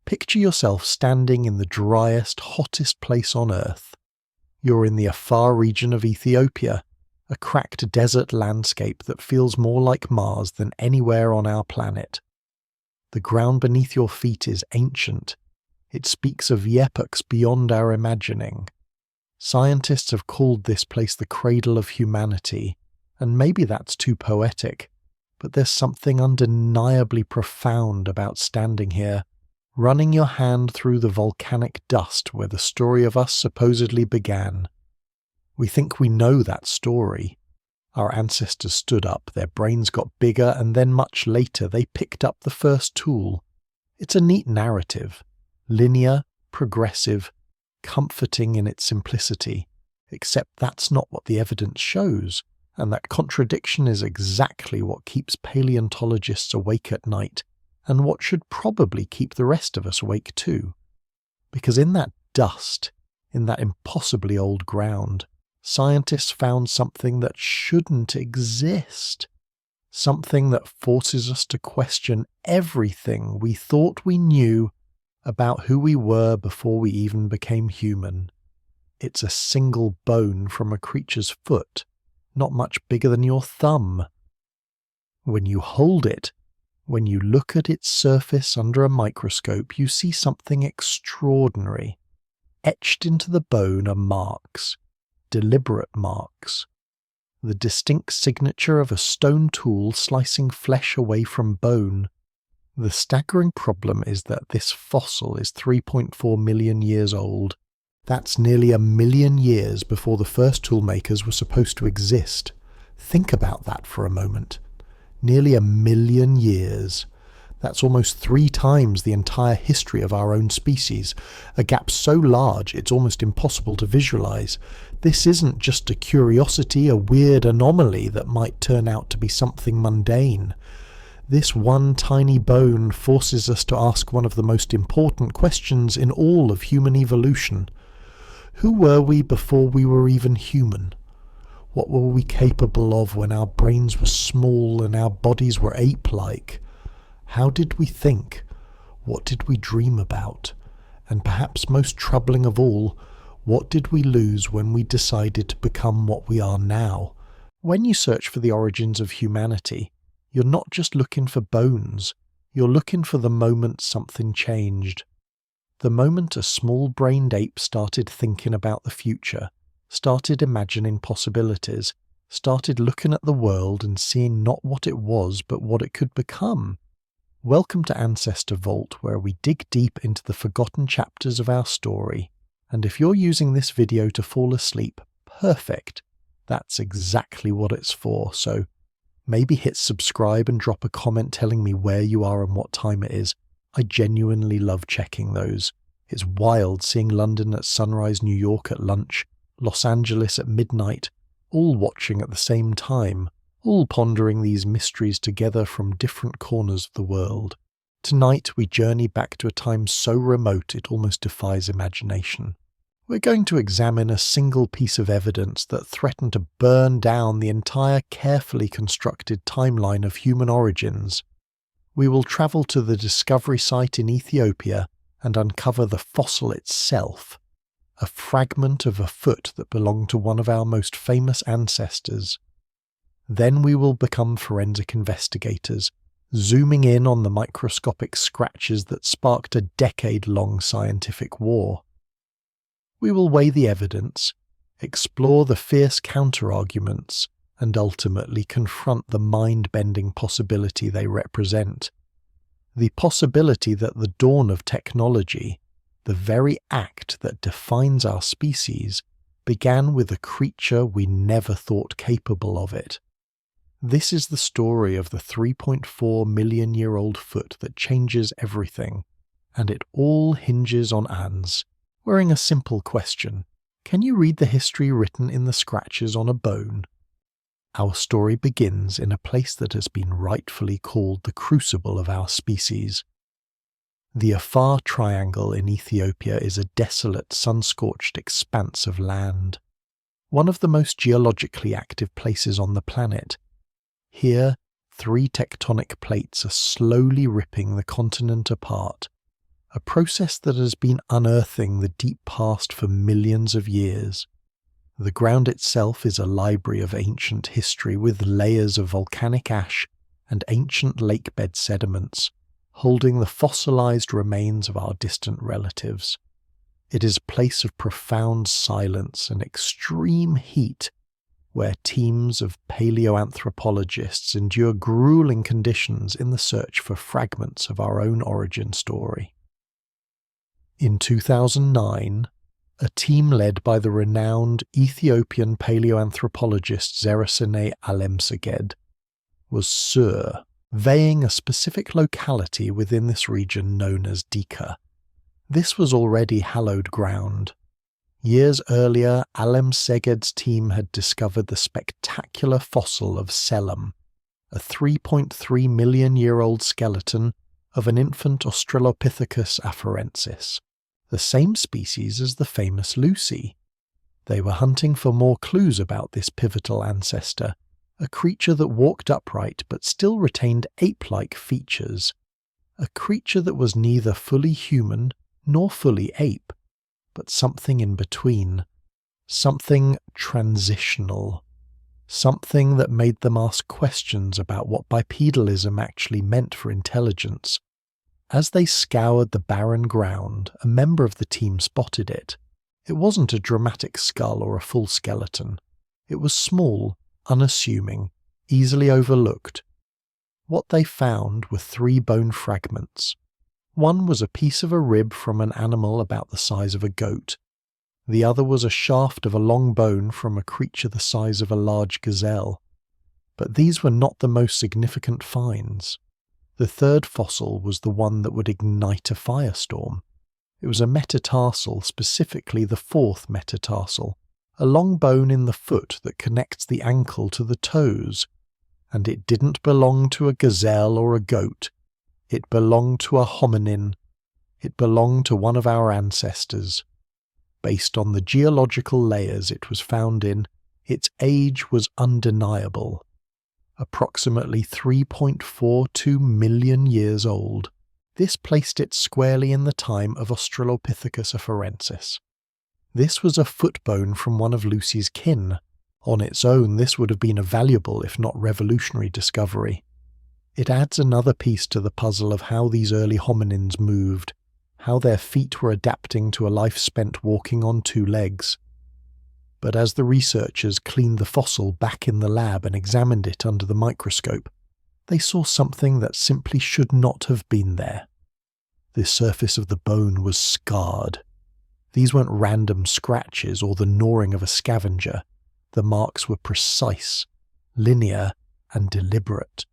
Picture yourself standing in the driest, hottest place on Earth. You're in the Afar region of Ethiopia, a cracked desert landscape that feels more like Mars than anywhere on our planet. The ground beneath your feet is ancient. It speaks of epochs beyond our imagining. Scientists have called this place the cradle of humanity, and maybe that's too poetic, but there's something undeniably profound about standing here, running your hand through the volcanic dust where the story of us supposedly began. We think we know that story. Our ancestors stood up, their brains got bigger, and then much later they picked up the first tool. It's a neat narrative, linear, progressive, comforting in its simplicity, except that's not what the evidence shows, and that contradiction is exactly what keeps paleontologists awake at night, and what should probably keep the rest of us awake too. Because in that dust, in that impossibly old ground, scientists found something that shouldn't exist. Something that forces us to question everything we thought we knew about who we were before we even became human. It's a single bone from a creature's foot, not much bigger than your thumb. When you hold it, when you look at its surface under a microscope, you see something extraordinary. Etched into the bone are marks, deliberate marks. The distinct signature of a stone tool slicing flesh away from bone. The staggering problem is that this fossil is 3.4 million years old. That's nearly 1 million years before the first tool makers were supposed to exist. Think about that for a moment. Nearly 1 million years. That's almost 3 times the entire history of our own species, a gap so large it's almost impossible to visualize. This isn't just a curiosity, a weird anomaly that might turn out to be something mundane. This one tiny bone forces us to ask one of the most important questions in all of human evolution. Who were we before we were even human? What were we capable of when our brains were small and our bodies were ape-like? How did we think? What did we dream about? And perhaps most troubling of all, what did we lose when we decided to become what we are now? When you search for the origins of humanity, you're not just looking for bones, you're looking for the moment something changed. The moment a small-brained ape started thinking about the future, started imagining possibilities, started looking at the world and seeing not what it was but what it could become. Welcome to Ancestor Vault, where we dig deep into the forgotten chapters of our story. And if you're using this video to fall asleep, perfect. That's exactly what it's for, so maybe hit subscribe and drop a comment telling me where you are and what time it is. I genuinely love checking those. It's wild seeing London at sunrise, New York at lunch, Los Angeles at midnight, all watching at the same time, all pondering these mysteries together from different corners of the world. Tonight we journey back to a time so remote it almost defies imagination. We're going to examine a single piece of evidence that threatened to burn down the entire carefully constructed timeline of human origins. We will travel to the discovery site in Ethiopia and uncover the fossil itself, a fragment of a foot that belonged to one of our most famous ancestors. Then we will become forensic investigators, zooming in on the microscopic scratches that sparked a decade-long scientific war. We will weigh the evidence, explore the fierce counter-arguments, and ultimately confront the mind-bending possibility they represent. The possibility that the dawn of technology, the very act that defines our species, began with a creature we never thought capable of it. This is the story of the 3.4 million year old foot that changes everything, and it all hinges on Ans, wearing a simple question. Can you read the history written in the scratches on a bone? Our story begins in a place that has been rightfully called the crucible of our species. The Afar Triangle in Ethiopia is a desolate, sun-scorched expanse of land, one of the most geologically active places on the planet. Here, 3 tectonic plates are slowly ripping the continent apart, a process that has been unearthing the deep past for millions of years. The ground itself is a library of ancient history with layers of volcanic ash and ancient lakebed sediments, holding the fossilized remains of our distant relatives. It is a place of profound silence and extreme heat, where teams of paleoanthropologists endure grueling conditions in the search for fragments of our own origin story. In 2009, a team led by the renowned Ethiopian paleoanthropologist Zeresene Alemseged was surveying a specific locality within this region known as Dika. This was already hallowed ground. Years earlier, Alemseged's team had discovered the spectacular fossil of Selim, a 3.3 million year old skeleton of an infant Australopithecus afarensis, the same species as the famous Lucy. They were hunting for more clues about this pivotal ancestor, a creature that walked upright but still retained ape-like features, a creature that was neither fully human nor fully ape, but something in between, something transitional, something that made them ask questions about what bipedalism actually meant for intelligence. As they scoured the barren ground, a member of the team spotted it. It wasn't a dramatic skull or a full skeleton. It was small, unassuming, easily overlooked. What they found were 3 bone fragments. One was a piece of a rib from an animal about the size of a goat. The other was a shaft of a long bone from a creature the size of a large gazelle. But these were not the most significant finds. The third fossil was the one that would ignite a firestorm. It was a metatarsal, specifically the 4th metatarsal, a long bone in the foot that connects the ankle to the toes. And it didn't belong to a gazelle or a goat. It belonged to a hominin. It belonged to one of our ancestors. Based on the geological layers it was found in, its age was undeniable. Approximately 3.42 million years old. This placed it squarely in the time of Australopithecus afarensis. This was a foot bone from one of Lucy's kin. On its own, this would have been a valuable, if not revolutionary, discovery. It adds another piece to the puzzle of how these early hominins moved, how their feet were adapting to a life spent walking on 2 legs. But as the researchers cleaned the fossil back in the lab and examined it under the microscope, they saw something that simply should not have been there. The surface of the bone was scarred. These weren't random scratches or the gnawing of a scavenger. The marks were precise, linear, and deliberate.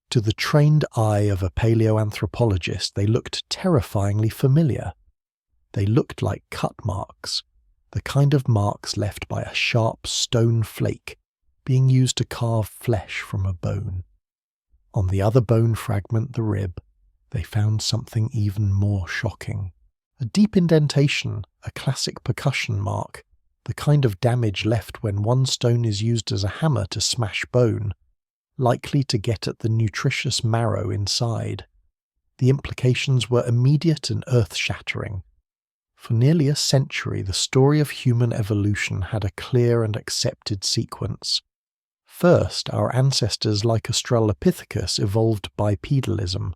To the trained eye of a paleoanthropologist, they looked terrifyingly familiar. They looked like cut marks, the kind of marks left by a sharp stone flake being used to carve flesh from a bone. On the other bone fragment, the rib, they found something even more shocking. A deep indentation, a classic percussion mark, the kind of damage left when one stone is used as a hammer to smash bone, likely to get at the nutritious marrow inside. The implications were immediate and earth-shattering. For nearly a century, the story of human evolution had a clear and accepted sequence. First, our ancestors like Australopithecus evolved bipedalism.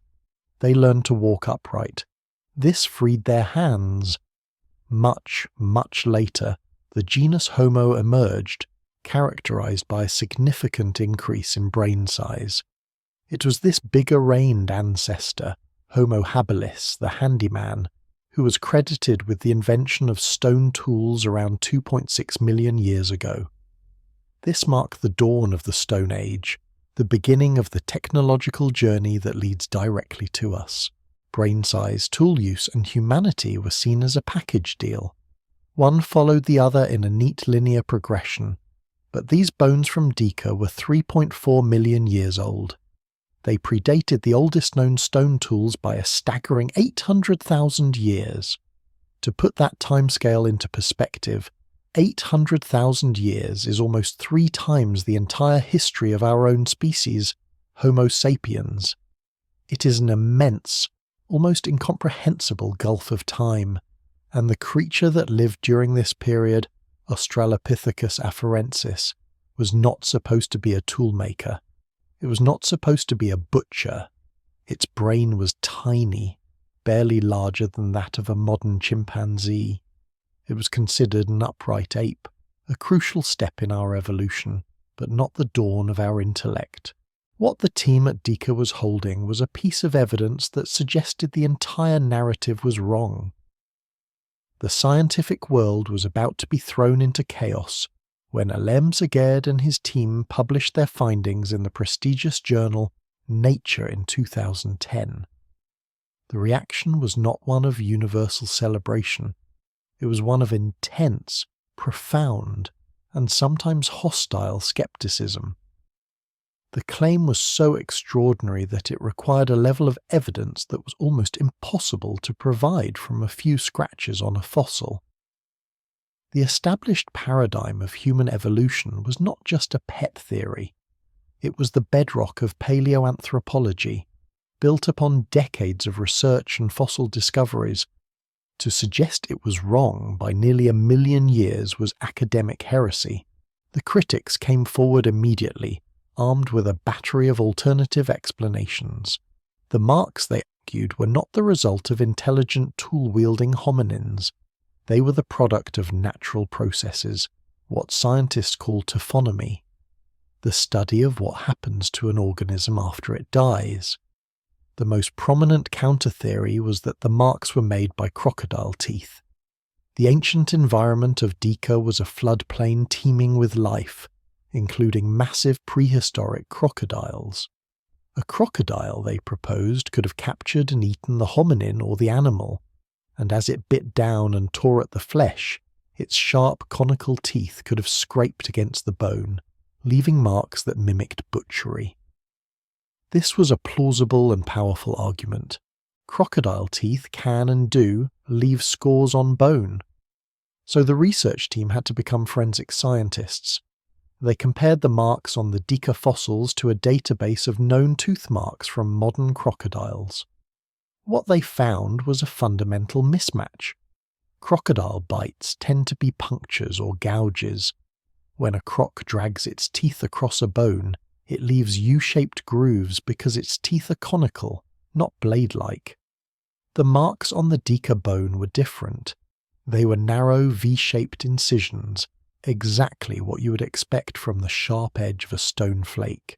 They learned to walk upright. This freed their hands. Much, much later, the genus Homo emerged, characterized by a significant increase in brain size. It was this bigger-brained ancestor, Homo habilis, the handyman, who was credited with the invention of stone tools around 2.6 million years ago. This marked the dawn of the Stone Age, the beginning of the technological journey that leads directly to us. Brain size, tool use, and humanity were seen as a package deal. One followed the other in a neat linear progression. But these bones from Dika were 3.4 million years old. They predated the oldest known stone tools by a staggering 800,000 years. To put that timescale into perspective, 800,000 years is almost 3 times the entire history of our own species, Homo sapiens. It is an immense, almost incomprehensible gulf of time, and the creature that lived during this period, Australopithecus afarensis, was not supposed to be a toolmaker. It was not supposed to be a butcher. Its brain was tiny, barely larger than that of a modern chimpanzee. It was considered an upright ape, a crucial step in our evolution, but not the dawn of our intellect. What the team at Dika was holding was a piece of evidence that suggested the entire narrative was wrong. The scientific world was about to be thrown into chaos when Alem Zeged and his team published their findings in the prestigious journal Nature in 2010. The reaction was not one of universal celebration. It was one of intense, profound, and sometimes hostile skepticism. The claim was so extraordinary that it required a level of evidence that was almost impossible to provide from a few scratches on a fossil. The established paradigm of human evolution was not just a pet theory. It was the bedrock of paleoanthropology, built upon decades of research and fossil discoveries. To suggest it was wrong by nearly 1 million years was academic heresy. The critics came forward immediately, armed with a battery of alternative explanations. The marks, they argued, were not the result of intelligent tool-wielding hominins. They were the product of natural processes, what scientists call taphonomy, the study of what happens to an organism after it dies. The most prominent counter-theory was that the marks were made by crocodile teeth. The ancient environment of Dika was a floodplain teeming with life, including massive prehistoric crocodiles. A crocodile, they proposed, could have captured and eaten the hominin or the animal, and as it bit down and tore at the flesh, its sharp conical teeth could have scraped against the bone, leaving marks that mimicked butchery. This was a plausible and powerful argument. Crocodile teeth can and do leave scores on bone. So the research team had to become forensic scientists. They compared the marks on the Dika fossils to a database of known tooth marks from modern crocodiles. What they found was a fundamental mismatch. Crocodile bites tend to be punctures or gouges. When a croc drags its teeth across a bone, it leaves U-shaped grooves because its teeth are conical, not blade-like. The marks on the Dika bone were different. They were narrow V-shaped incisions, exactly what you would expect from the sharp edge of a stone flake.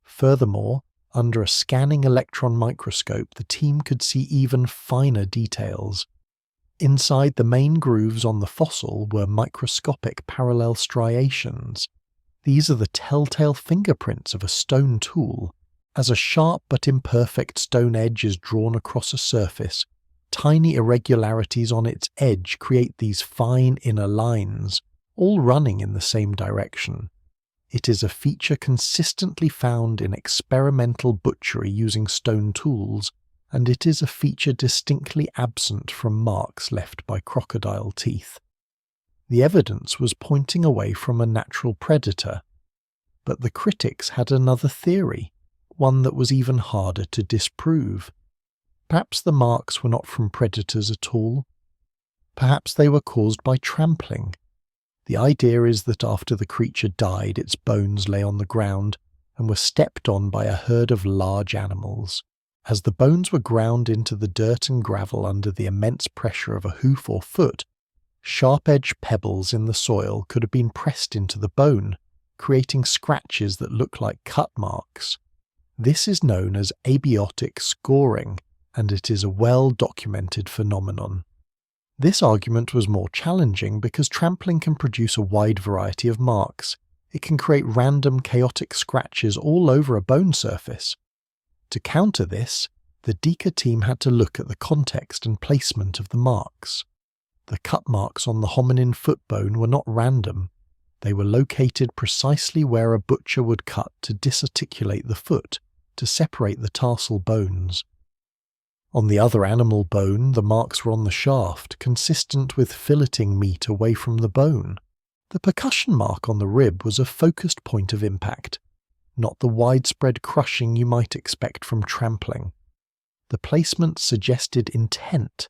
Furthermore, under a scanning electron microscope, the team could see even finer details. Inside the main grooves on the fossil were microscopic parallel striations. These are the telltale fingerprints of a stone tool. As a sharp but imperfect stone edge is drawn across a surface, tiny irregularities on its edge create these fine inner lines, all running in the same direction. It is a feature consistently found in experimental butchery using stone tools, and it is a feature distinctly absent from marks left by crocodile teeth. The evidence was pointing away from a natural predator. But the critics had another theory, one that was even harder to disprove. Perhaps the marks were not from predators at all. Perhaps they were caused by trampling. The idea is that after the creature died, its bones lay on the ground and were stepped on by a herd of large animals. As the bones were ground into the dirt and gravel under the immense pressure of a hoof or foot, sharp-edged pebbles in the soil could have been pressed into the bone, creating scratches that look like cut marks. This is known as abiotic scoring, and it is a well-documented phenomenon. This argument was more challenging because trampling can produce a wide variety of marks. It can create random chaotic scratches all over a bone surface. To counter this, the Dika team had to look at the context and placement of the marks. The cut marks on the hominin foot bone were not random. They were located precisely where a butcher would cut to disarticulate the foot, to separate the tarsal bones. On the other animal bone, the marks were on the shaft, consistent with filleting meat away from the bone. The percussion mark on the rib was a focused point of impact, not the widespread crushing you might expect from trampling. The placement suggested intent.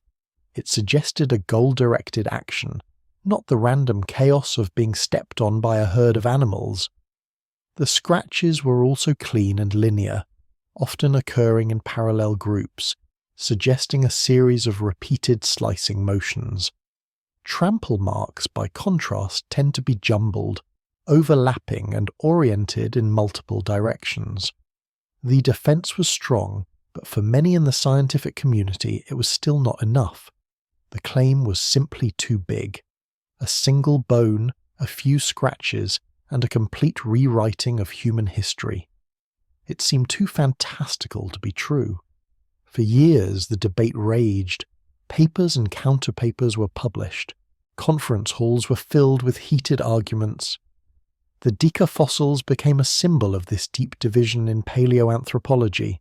It suggested a goal-directed action, not the random chaos of being stepped on by a herd of animals. The scratches were also clean and linear, often occurring in parallel groups, suggesting a series of repeated slicing motions. Trample marks, by contrast, tend to be jumbled, overlapping and oriented in multiple directions. The defense was strong, but for many in the scientific community it was still not enough. The claim was simply too big. A single bone, a few scratches, and a complete rewriting of human history. It seemed too fantastical to be true. For years the debate raged. Papers and counterpapers were published. Conference halls were filled with heated arguments. The Dika fossils became a symbol of this deep division in paleoanthropology.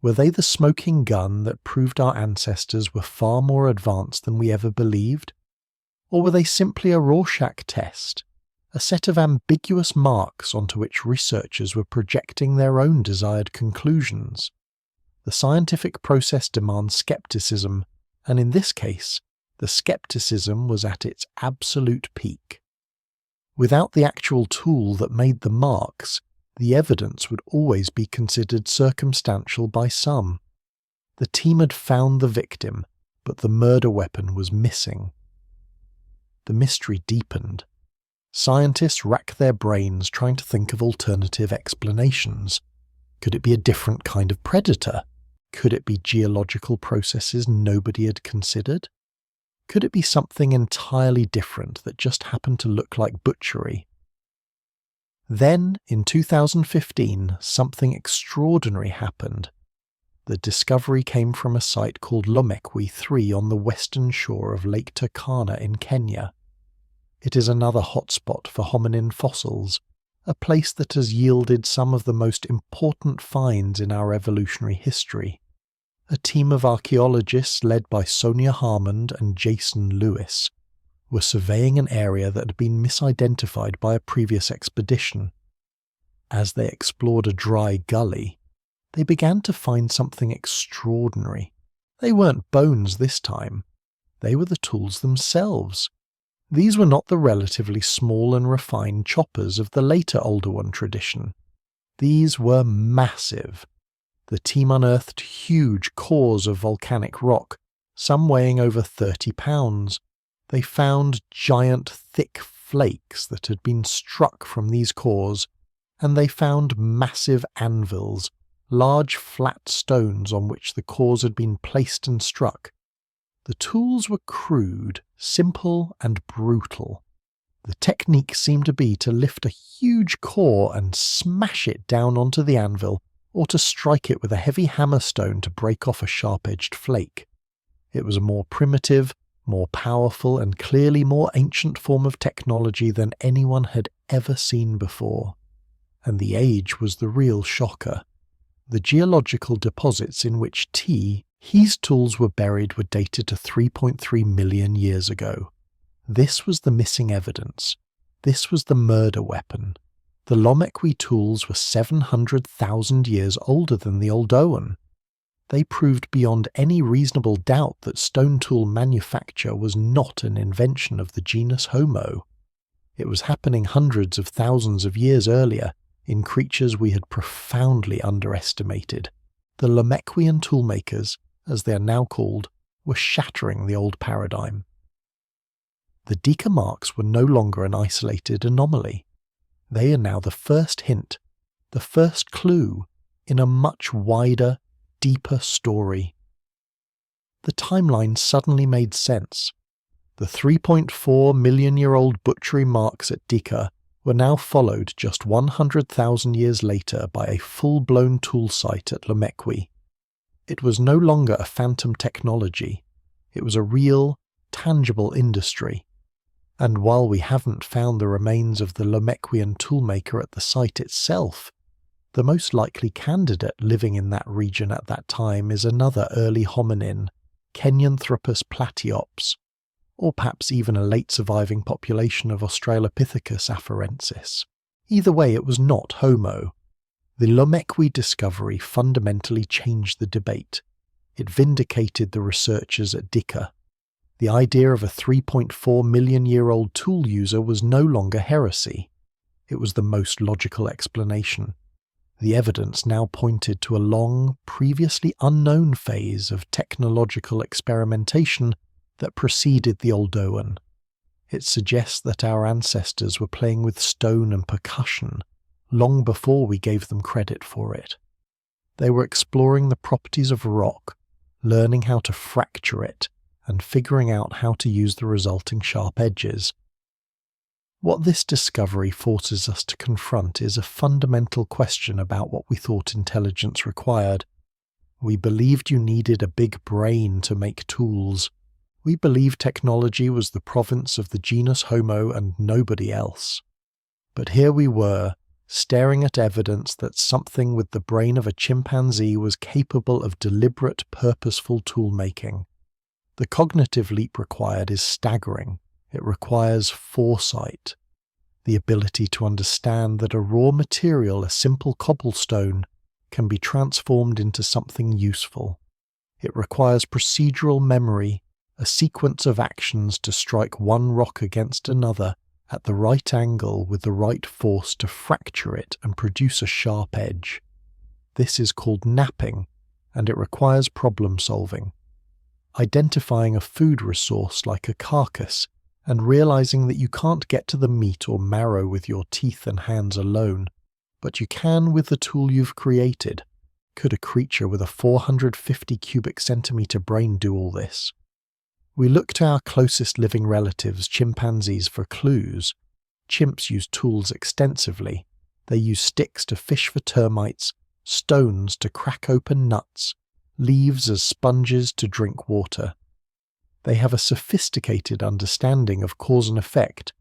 Were they the smoking gun that proved our ancestors were far more advanced than we ever believed? Or were they simply a Rorschach test, a set of ambiguous marks onto which researchers were projecting their own desired conclusions? The scientific process demands skepticism, and in this case, the skepticism was at its absolute peak. Without the actual tool that made the marks, the evidence would always be considered circumstantial by some. The team had found the victim, but the murder weapon was missing. The mystery deepened. Scientists racked their brains trying to think of alternative explanations. Could it be a different kind of predator? Could it be geological processes nobody had considered? Could it be something entirely different that just happened to look like butchery? Then, in 2015, something extraordinary happened. The discovery came from a site called Lomekwi 3 on the western shore of Lake Turkana in Kenya. It is another hotspot for hominin fossils, a place that has yielded some of the most important finds in our evolutionary history. A team of archaeologists led by Sonia Harmond and Jason Lewis were surveying an area that had been misidentified by a previous expedition. As they explored a dry gully, they began to find something extraordinary. They weren't bones this time. They were the tools themselves. These were not the relatively small and refined choppers of the later Older One tradition. These were massive. The team unearthed huge cores of volcanic rock, some weighing over 30 pounds. They found giant, thick flakes that had been struck from these cores, and they found massive anvils, large flat stones on which the cores had been placed and struck. The tools were crude, simple, and brutal. The technique seemed to be to lift a huge core and smash it down onto the anvil, or to strike it with a heavy hammerstone to break off a sharp-edged flake. It was a more primitive, more powerful, and clearly more ancient form of technology than anyone had ever seen before. And the age was the real shocker. The geological deposits in which his tools were buried were dated to 3.3 million years ago. This was the missing evidence. This was the murder weapon. The Lomekwi tools were 700,000 years older than the Oldowan. They proved beyond any reasonable doubt that stone tool manufacture was not an invention of the genus Homo. It was happening hundreds of thousands of years earlier in creatures we had profoundly underestimated. The Lomekwian toolmakers, as they are now called, were shattering the old paradigm. The Dika marks were no longer an isolated anomaly. They are now the first hint, the first clue in a much wider, deeper story. The timeline suddenly made sense. The 3.4 million-year-old butchery marks at Dika were now followed just 100,000 years later by a full-blown tool site at Lomekwi. It was no longer a phantom technology. It was a real, tangible industry. And while we haven't found the remains of the Lomekwian toolmaker at the site itself, the most likely candidate living in that region at that time is another early hominin, Kenyanthropus platyops, or perhaps even a late surviving population of Australopithecus afarensis. Either way, it was not Homo. The Lomekwi discovery fundamentally changed the debate. It vindicated the researchers at Dika. The idea of a 3.4 million year old tool user was no longer heresy. It was the most logical explanation. The evidence now pointed to a long, previously unknown phase of technological experimentation that preceded the Oldowan. It suggests that our ancestors were playing with stone and percussion long before we gave them credit for it. They were exploring the properties of rock, learning how to fracture it, and figuring out how to use the resulting sharp edges. What this discovery forces us to confront is a fundamental question about what we thought intelligence required. We believed you needed a big brain to make tools. We believed technology was the province of the genus Homo and nobody else. But here we were, staring at evidence that something with the brain of a chimpanzee was capable of deliberate, purposeful tool-making. The cognitive leap required is staggering. It requires foresight, the ability to understand that a raw material, a simple cobblestone, can be transformed into something useful. It requires procedural memory, a sequence of actions to strike one rock against another at the right angle with the right force to fracture it and produce a sharp edge. This is called napping, and it requires problem solving. Identifying a food resource like a carcass and realizing that you can't get to the meat or marrow with your teeth and hands alone, but you can with the tool you've created. Could a creature with a 450 cubic centimeter brain do all this? We look to our closest living relatives, chimpanzees, for clues. Chimps use tools extensively. They use sticks to fish for termites, stones to crack open nuts, leaves as sponges to drink water. They have a sophisticated understanding of cause and effect.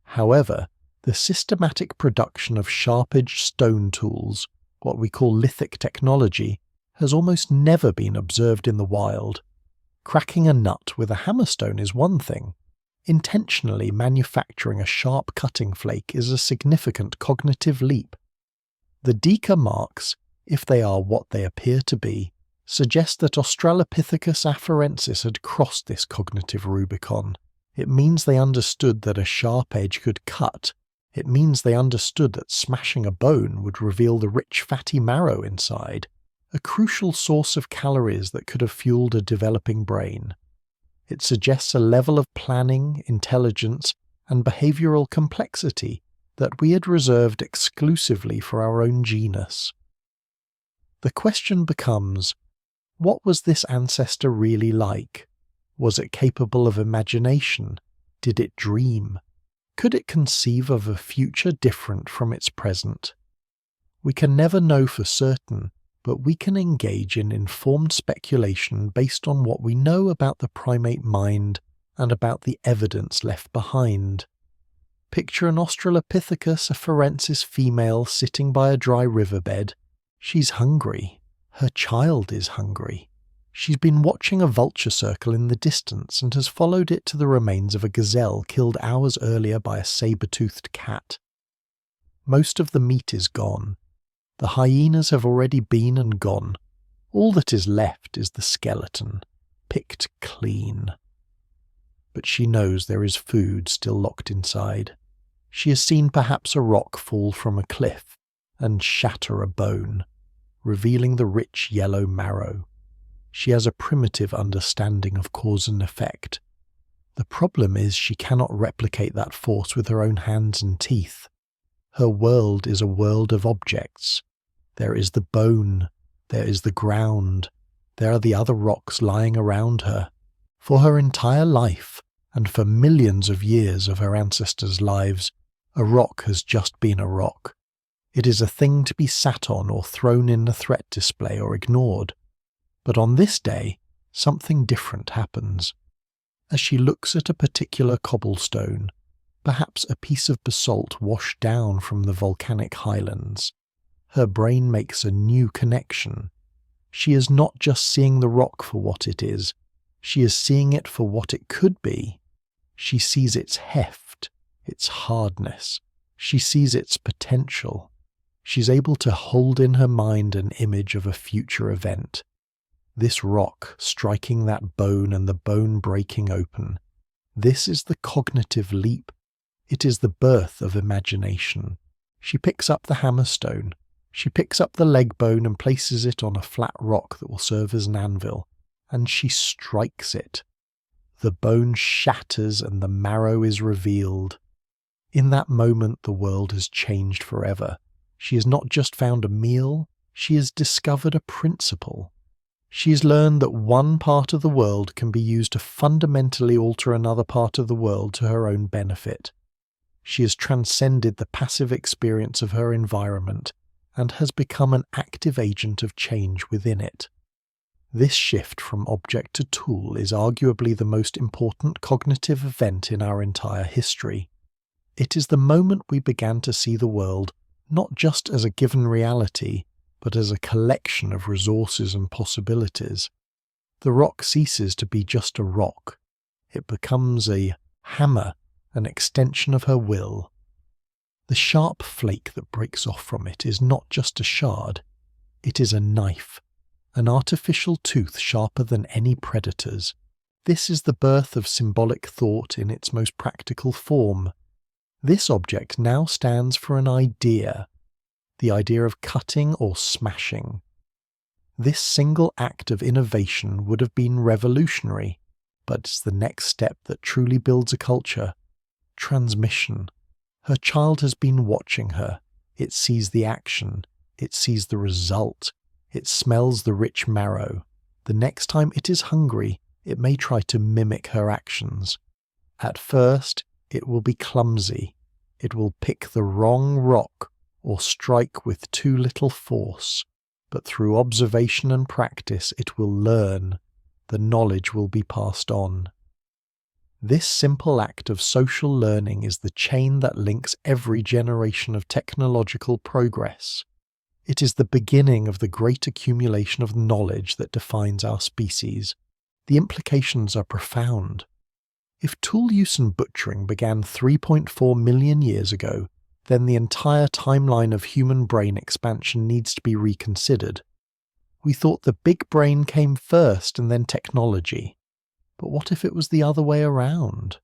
However, the systematic production of sharp-edged stone tools, what we call lithic technology, has almost never been observed in the wild. Cracking a nut with a hammerstone is one thing. Intentionally manufacturing a sharp cutting flake is a significant cognitive leap. The Dika marks, if they are what they appear to be, suggest that Australopithecus afarensis had crossed this cognitive Rubicon. It means they understood that a sharp edge could cut. It means they understood that smashing a bone would reveal the rich fatty marrow inside, a crucial source of calories that could have fueled a developing brain. It suggests a level of planning, intelligence, and behavioral complexity that we had reserved exclusively for our own genus. The question becomes, what was this ancestor really like? Was it capable of imagination? Did it dream? Could it conceive of a future different from its present? We can never know for certain, but we can engage in informed speculation based on what we know about the primate mind and about the evidence left behind. Picture an Australopithecus afarensis female sitting by a dry riverbed. She's hungry. Her child is hungry. She's been watching a vulture circle in the distance and has followed it to the remains of a gazelle killed hours earlier by a saber-toothed cat. Most of the meat is gone. The hyenas have already been and gone. All that is left is the skeleton, picked clean. But she knows there is food still locked inside. She has seen perhaps a rock fall from a cliff and shatter a bone, revealing the rich yellow marrow. She has a primitive understanding of cause and effect. The problem is she cannot replicate that force with her own hands and teeth. Her world is a world of objects. There is the bone, there is the ground, there are the other rocks lying around her. For her entire life, and for millions of years of her ancestors' lives, a rock has just been a rock. It is a thing to be sat on or thrown in a threat display or ignored. But on this day, something different happens. As she looks at a particular cobblestone, perhaps a piece of basalt washed down from the volcanic highlands, her brain makes a new connection. She is not just seeing the rock for what it is, she is seeing it for what it could be. She sees its heft, its hardness. She sees its potential. She's able to hold in her mind an image of a future event. This rock striking that bone and the bone breaking open. This is the cognitive leap. It is the birth of imagination. She picks up the hammerstone. She picks up the leg bone and places it on a flat rock that will serve as an anvil, and she strikes it. The bone shatters and the marrow is revealed. In that moment, the world has changed forever. She has not just found a meal, she has discovered a principle. She has learned that one part of the world can be used to fundamentally alter another part of the world to her own benefit. She has transcended the passive experience of her environment and has become an active agent of change within it. This shift from object to tool is arguably the most important cognitive event in our entire history. It is the moment we began to see the world not just as a given reality, but as a collection of resources and possibilities. The rock ceases to be just a rock. It becomes a hammer, an extension of her will. The sharp flake that breaks off from it is not just a shard, it is a knife, an artificial tooth sharper than any predator's. This is the birth of symbolic thought in its most practical form. This object now stands for an idea, the idea of cutting or smashing. This single act of innovation would have been revolutionary, but it's the next step that truly builds a culture. Transmission. Her child has been watching her. It sees the action. It sees the result. It smells the rich marrow. The next time it is hungry, it may try to mimic her actions. At first, it will be clumsy. It will pick the wrong rock or strike with too little force. But through observation and practice, it will learn. The knowledge will be passed on. This simple act of social learning is the chain that links every generation of technological progress. It is the beginning of the great accumulation of knowledge that defines our species. The implications are profound. If tool use and butchering began 3.4 million years ago, then the entire timeline of human brain expansion needs to be reconsidered. We thought the big brain came first and then technology. But what if it was the other way around?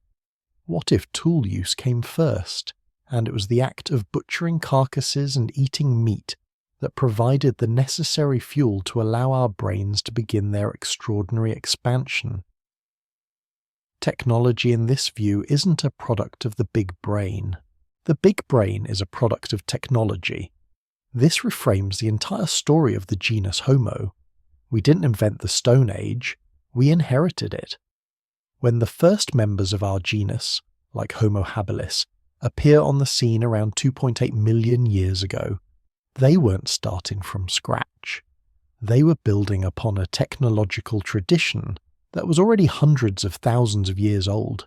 What if tool use came first, and it was the act of butchering carcasses and eating meat that provided the necessary fuel to allow our brains to begin their extraordinary expansion? Technology in this view isn't a product of the big brain. The big brain is a product of technology. This reframes the entire story of the genus Homo. We didn't invent the Stone Age, we inherited it. When the first members of our genus, like Homo habilis, appear on the scene around 2.8 million years ago, they weren't starting from scratch. They were building upon a technological tradition that was already hundreds of thousands of years old.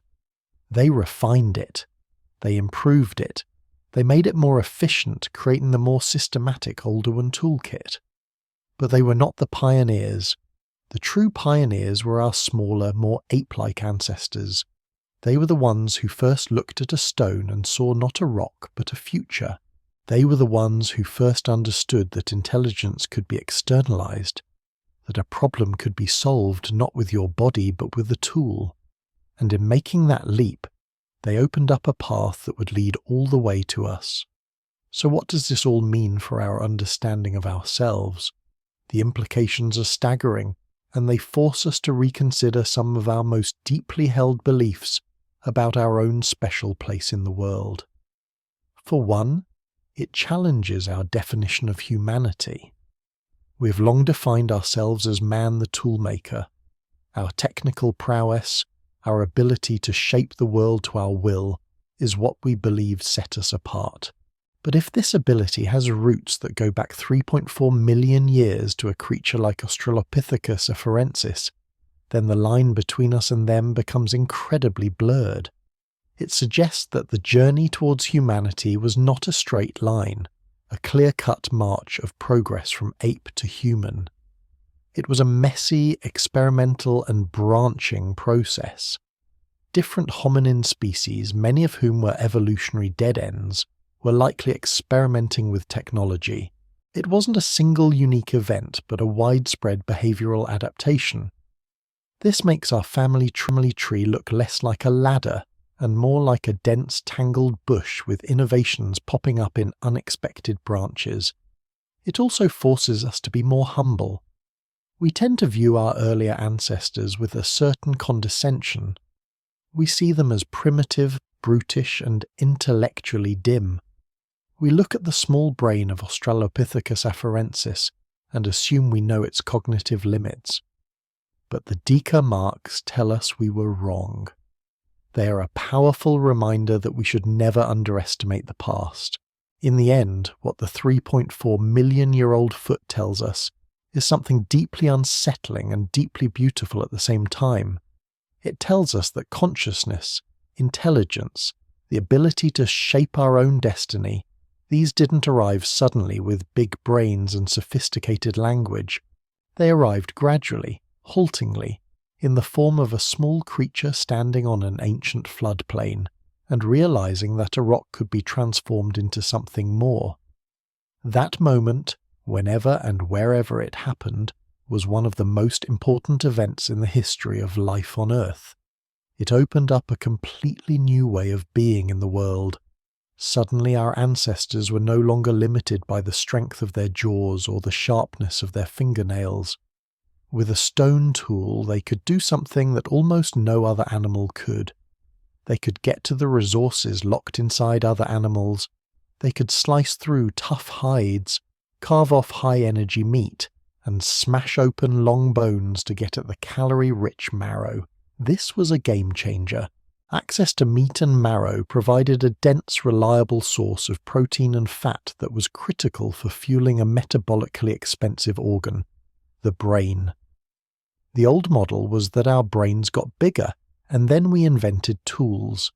They refined it. They improved it. They made it more efficient, creating the more systematic Oldowan toolkit. But they were not the pioneers. The true pioneers were our smaller, more ape-like ancestors. They were the ones who first looked at a stone and saw not a rock but a future. They were the ones who first understood that intelligence could be externalized, that a problem could be solved not with your body but with a tool. And in making that leap, they opened up a path that would lead all the way to us. So what does this all mean for our understanding of ourselves? The implications are staggering, and they force us to reconsider some of our most deeply held beliefs about our own special place in the world. For one, it challenges our definition of humanity. We have long defined ourselves as man the toolmaker. Our technical prowess, our ability to shape the world to our will, is what we believe set us apart. But if this ability has roots that go back 3.4 million years to a creature like Australopithecus afarensis, then the line between us and them becomes incredibly blurred. It suggests that the journey towards humanity was not a straight line, a clear-cut march of progress from ape to human. It was a messy, experimental and branching process. Different hominin species, many of whom were evolutionary dead ends, were likely experimenting with technology, It wasn't a single unique event, but a widespread behavioural adaptation. This makes our family tree look less like a ladder and more like a dense, tangled bush with innovations popping up in unexpected branches. It also forces us to be more humble. We tend to view our earlier ancestors with a certain condescension. We see them as primitive, brutish, and intellectually dim. We look at the small brain of Australopithecus afarensis and assume we know its cognitive limits. But the Dika marks tell us we were wrong. They are a powerful reminder that we should never underestimate the past. In the end, what the 3.4 million-year-old foot tells us is something deeply unsettling and deeply beautiful at the same time. It tells us that consciousness, intelligence, the ability to shape our own destiny, these didn't arrive suddenly with big brains and sophisticated language. They arrived gradually, haltingly, in the form of a small creature standing on an ancient floodplain and realizing that a rock could be transformed into something more. That moment, whenever and wherever it happened, was one of the most important events in the history of life on Earth. It opened up a completely new way of being in the world. Suddenly our ancestors were no longer limited by the strength of their jaws or the sharpness of their fingernails. With a stone tool, they could do something that almost no other animal could. They could get to the resources locked inside other animals. They could slice through tough hides, carve off high-energy meat, and smash open long bones to get at the calorie-rich marrow. This was a game-changer. Access to meat and marrow provided a dense, reliable source of protein and fat that was critical for fueling a metabolically expensive organ, the brain. The old model was that our brains got bigger, and then we invented tools.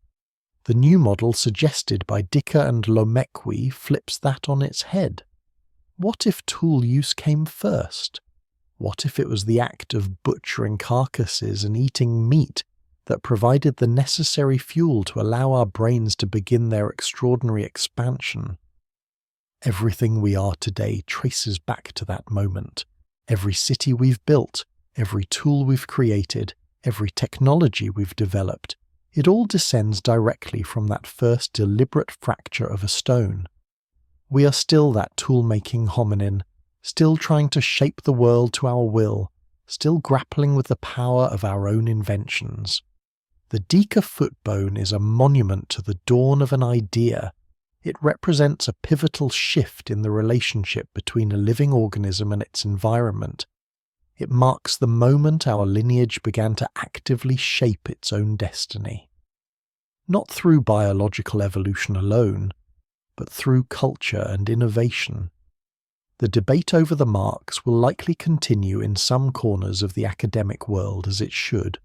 The new model suggested by Dika and Lomekwi flips that on its head. What if tool use came first? What if it was the act of butchering carcasses and eating meat that provided the necessary fuel to allow our brains to begin their extraordinary expansion? Everything we are today traces back to that moment. Every city we've built, every tool we've created, every technology we've developed, it all descends directly from that first deliberate fracture of a stone. We are still that tool-making hominin, still trying to shape the world to our will, still grappling with the power of our own inventions. The Dika foot bone is a monument to the dawn of an idea. It represents a pivotal shift in the relationship between a living organism and its environment. It marks the moment our lineage began to actively shape its own destiny. Not through biological evolution alone, but through culture and innovation. The debate over the marks will likely continue in some corners of the academic world, as it should.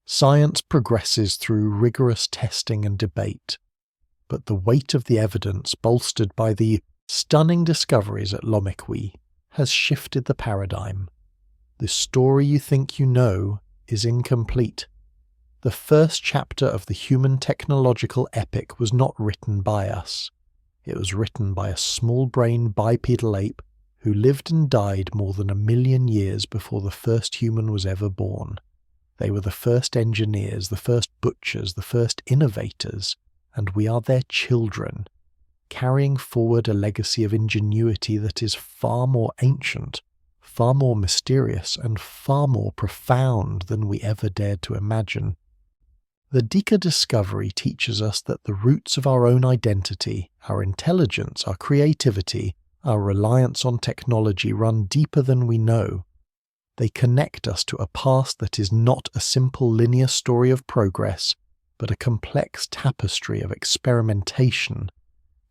Science progresses through rigorous testing and debate, but the weight of the evidence bolstered by the stunning discoveries at Lomekwi has shifted the paradigm. The story you think you know is incomplete. The first chapter of the human technological epic was not written by us. It was written by a small-brained bipedal ape who lived and died more than 1 million years before the first human was ever born. They were the first engineers, the first butchers, the first innovators, and we are their children, carrying forward a legacy of ingenuity that is far more ancient, far more mysterious, and far more profound than we ever dared to imagine. The Dika discovery teaches us that the roots of our own identity, our intelligence, our creativity, our reliance on technology run deeper than we know. They connect us to a past that is not a simple linear story of progress, but a complex tapestry of experimentation,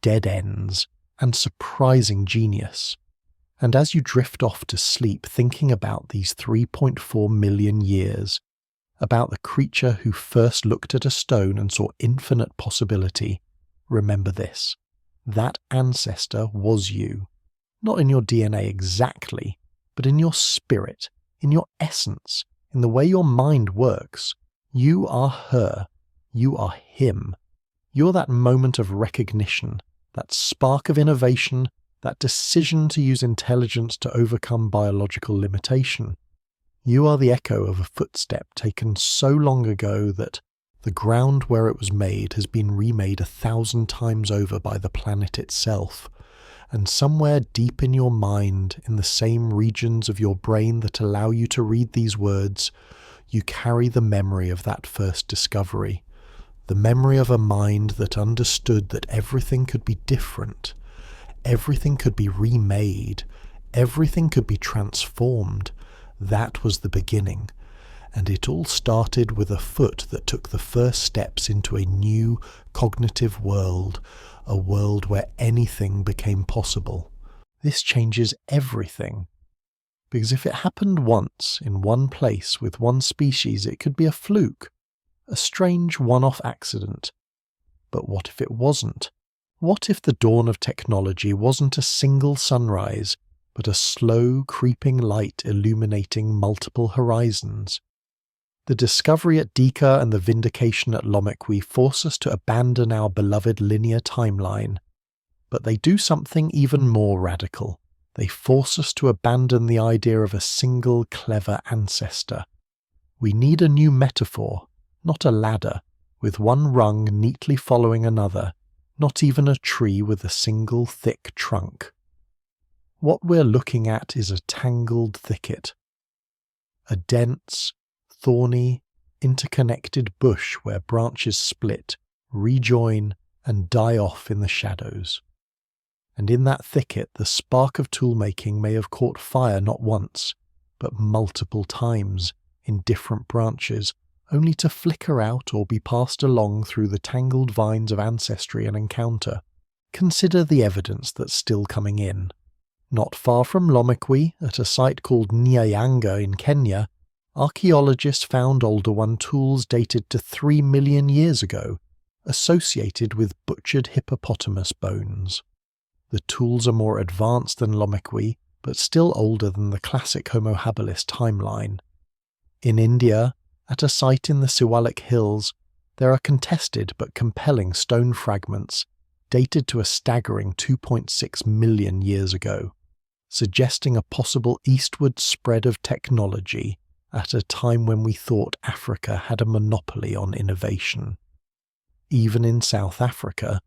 dead ends, and surprising genius. And as you drift off to sleep thinking about these 3.4 million years, about the creature who first looked at a stone and saw infinite possibility, remember this: that ancestor was you. Not in your DNA exactly, but in your spirit, in your essence, in the way your mind works. You are her. You are him. You're that moment of recognition, that spark of innovation, that decision to use intelligence to overcome biological limitation. You are the echo of a footstep taken so long ago that the ground where it was made has been remade 1,000 times over by the planet itself, and somewhere deep in your mind, in the same regions of your brain that allow you to read these words, you carry the memory of that first discovery, the memory of a mind that understood that everything could be different, everything could be remade, everything could be transformed. That was the beginning, and it all started with a foot that took the first steps into a new cognitive world, a world where anything became possible. This changes everything, because if it happened once in one place with one species, it could be a fluke, a strange one-off accident. But what if it wasn't? What if the dawn of technology wasn't a single sunrise, but a slow, creeping light illuminating multiple horizons? The discovery at Dika and the vindication at Lomekwi force us to abandon our beloved linear timeline, but they do something even more radical. They force us to abandon the idea of a single clever ancestor. We need a new metaphor, not a ladder, with one rung neatly following another, not even a tree with a single thick trunk. What we're looking at is a tangled thicket, a dense, thorny, interconnected bush where branches split, rejoin, and die off in the shadows. And in that thicket the spark of toolmaking may have caught fire not once, but multiple times, in different branches, only to flicker out or be passed along through the tangled vines of ancestry and encounter. Consider the evidence that's still coming in. Not far from Lomekwi, at a site called Nyayanga in Kenya, archaeologists found older one tools dated to 3 million years ago, associated with butchered hippopotamus bones. The tools are more advanced than Lomekwi, but still older than the classic Homo habilis timeline. In India, at a site in the Siwalik Hills, there are contested but compelling stone fragments, dated to a staggering 2.6 million years ago, suggesting a possible eastward spread of technology at a time when we thought Africa had a monopoly on innovation. Even in South Africa,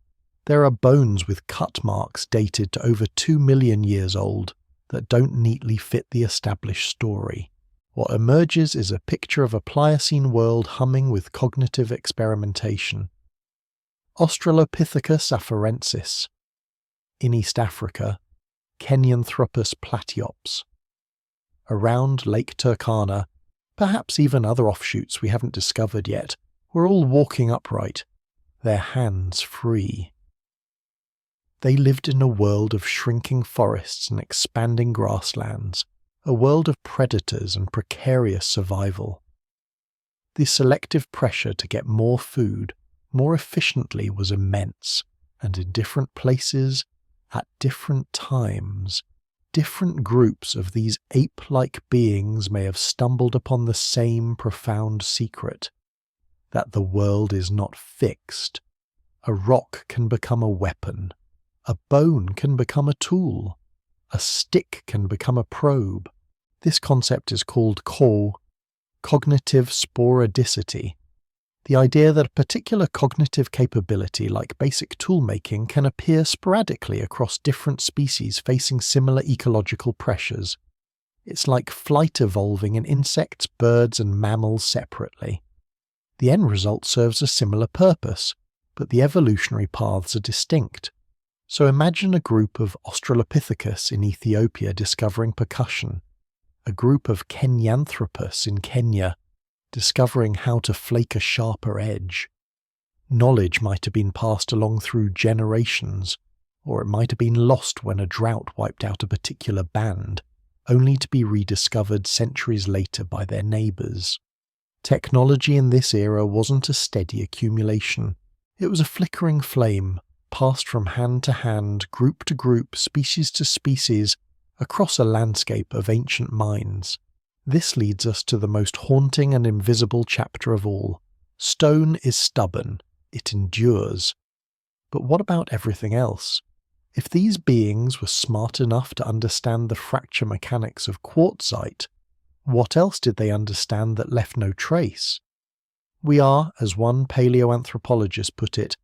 there are bones with cut marks dated to over 2 million years old that don't neatly fit the established story. What emerges is a picture of a Pliocene world humming with cognitive experimentation. Australopithecus afarensis. In East Africa, Kenyanthropus platyops. Around Lake Turkana, perhaps even other offshoots we haven't discovered yet, were all walking upright, their hands free. They lived in a world of shrinking forests and expanding grasslands, a world of predators and precarious survival. The selective pressure to get more food more efficiently was immense, and in different places, at different times, different groups of these ape-like beings may have stumbled upon the same profound secret, that the world is not fixed. A rock can become a weapon, a bone can become a tool, a stick can become a probe. This concept is called cognitive sporadicity, the idea that a particular cognitive capability like basic toolmaking can appear sporadically across different species facing similar ecological pressures. It's like flight evolving in insects, birds, and mammals separately. The end result serves a similar purpose, but the evolutionary paths are distinct. So imagine a group of Australopithecus in Ethiopia discovering percussion, a group of Kenyanthropus in Kenya discovering how to flake a sharper edge. Knowledge might have been passed along through generations, or it might have been lost when a drought wiped out a particular band, only to be rediscovered centuries later by their neighbours. Technology in this era wasn't a steady accumulation. It was a flickering flame, passed from hand to hand, group to group, species to species, across a landscape of ancient minds. This leads us to the most haunting and invisible chapter of all. Stone is stubborn, it endures. But what about everything else? If these beings were smart enough to understand the fracture mechanics of quartzite, what else did they understand that left no trace? We are, as one paleoanthropologist put it,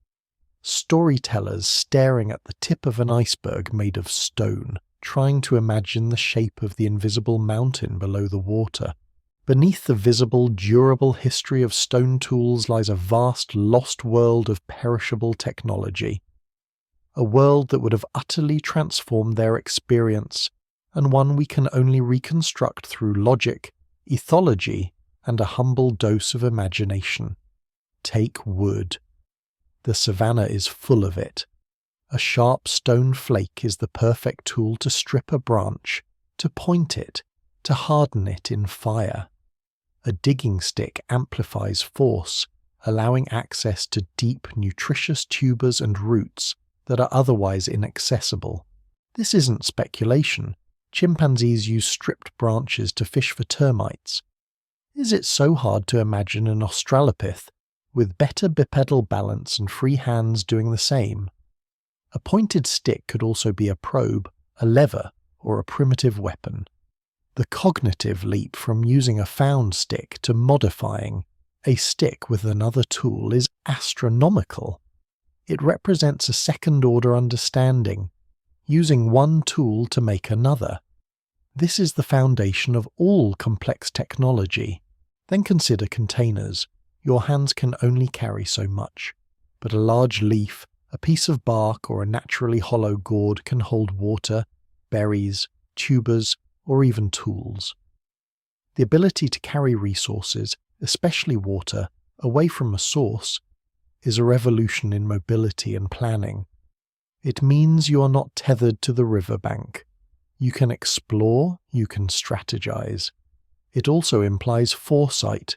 storytellers staring at the tip of an iceberg made of stone, trying to imagine the shape of the invisible mountain below the water. Beneath the visible, durable history of stone tools lies a vast, lost world of perishable technology. A world that would have utterly transformed their experience, and one we can only reconstruct through logic, ethology, and a humble dose of imagination. Take wood. The savannah is full of it. A sharp stone flake is the perfect tool to strip a branch, to point it, to harden it in fire. A digging stick amplifies force, allowing access to deep, nutritious tubers and roots that are otherwise inaccessible. This isn't speculation. Chimpanzees use stripped branches to fish for termites. Is it so hard to imagine an Australopith with better bipedal balance and free hands doing the same? A pointed stick could also be a probe, a lever, or a primitive weapon. The cognitive leap from using a found stick to modifying a stick with another tool is astronomical. It represents a second-order understanding, using one tool to make another. This is the foundation of all complex technology. Then consider containers. Your hands can only carry so much, but a large leaf, a piece of bark, or a naturally hollow gourd can hold water, berries, tubers, or even tools. The ability to carry resources, especially water, away from a source, is a revolution in mobility and planning. It means you are not tethered to the riverbank. You can explore, you can strategize. It also implies foresight.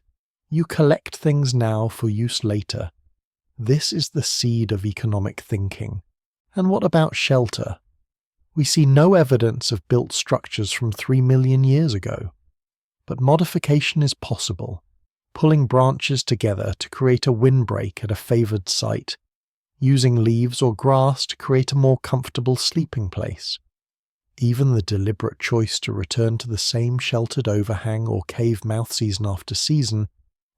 You collect things now for use later. This is the seed of economic thinking. And what about shelter? We see no evidence of built structures from 3 million years ago. But modification is possible, pulling branches together to create a windbreak at a favoured site, using leaves or grass to create a more comfortable sleeping place. Even the deliberate choice to return to the same sheltered overhang or cave mouth season after season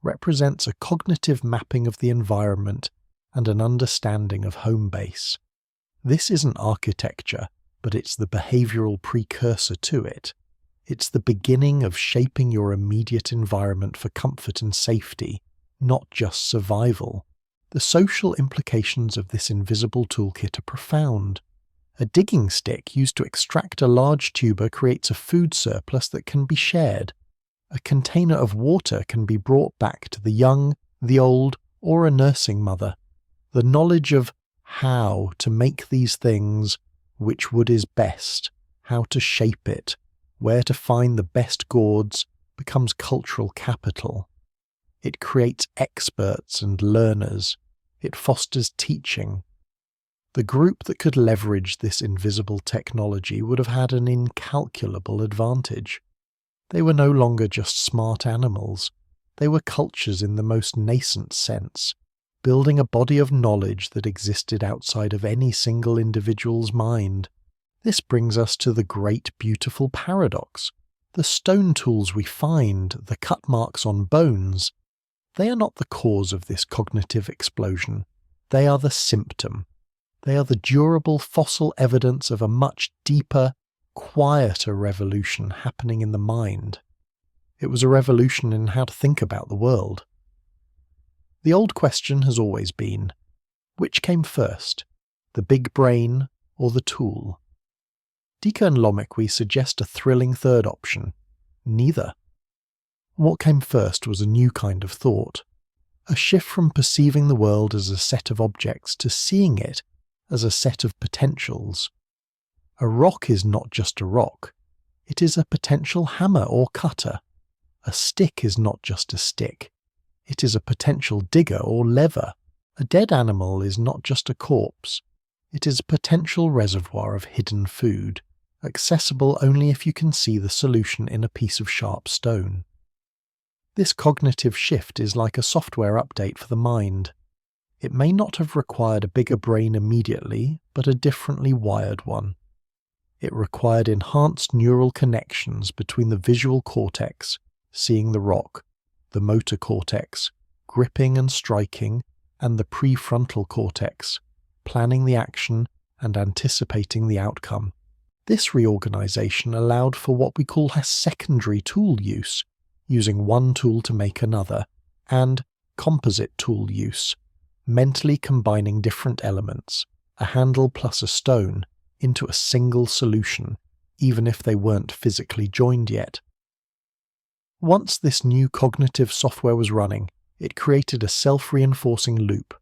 represents a cognitive mapping of the environment and an understanding of home base. This isn't architecture, but it's the behavioural precursor to it. It's the beginning of shaping your immediate environment for comfort and safety, not just survival. The social implications of this invisible toolkit are profound. A digging stick used to extract a large tuber creates a food surplus that can be shared. A container of water can be brought back to the young, the old, or a nursing mother. The knowledge of how to make these things, which wood is best, how to shape it, where to find the best gourds, becomes cultural capital. It creates experts and learners. It fosters teaching. The group that could leverage this invisible technology would have had an incalculable advantage. They were no longer just smart animals. They were cultures in the most nascent sense, building a body of knowledge that existed outside of any single individual's mind. This brings us to the great, beautiful paradox. The stone tools we find, the cut marks on bones, they are not the cause of this cognitive explosion. They are the symptom. They are the durable fossil evidence of a much deeper, quieter revolution happening in the mind. It was a revolution in how to think about the world. The old question has always been, which came first, the big brain or the tool? Dika and Lomekwi suggest a thrilling third option, neither. What came first was a new kind of thought, a shift from perceiving the world as a set of objects to seeing it as a set of potentials. A rock is not just a rock, it is a potential hammer or cutter. A stick is not just a stick, it is a potential digger or lever. A dead animal is not just a corpse, it is a potential reservoir of hidden food, accessible only if you can see the solution in a piece of sharp stone. This cognitive shift is like a software update for the mind. It may not have required a bigger brain immediately, but a differently wired one. It required enhanced neural connections between the visual cortex, seeing the rock, the motor cortex, gripping and striking, and the prefrontal cortex, planning the action and anticipating the outcome. This reorganization allowed for what we call a secondary tool use, using one tool to make another, and composite tool use, mentally combining different elements, a handle plus a stone, into a single solution, even if they weren't physically joined yet. Once this new cognitive software was running, it created a self-reinforcing loop.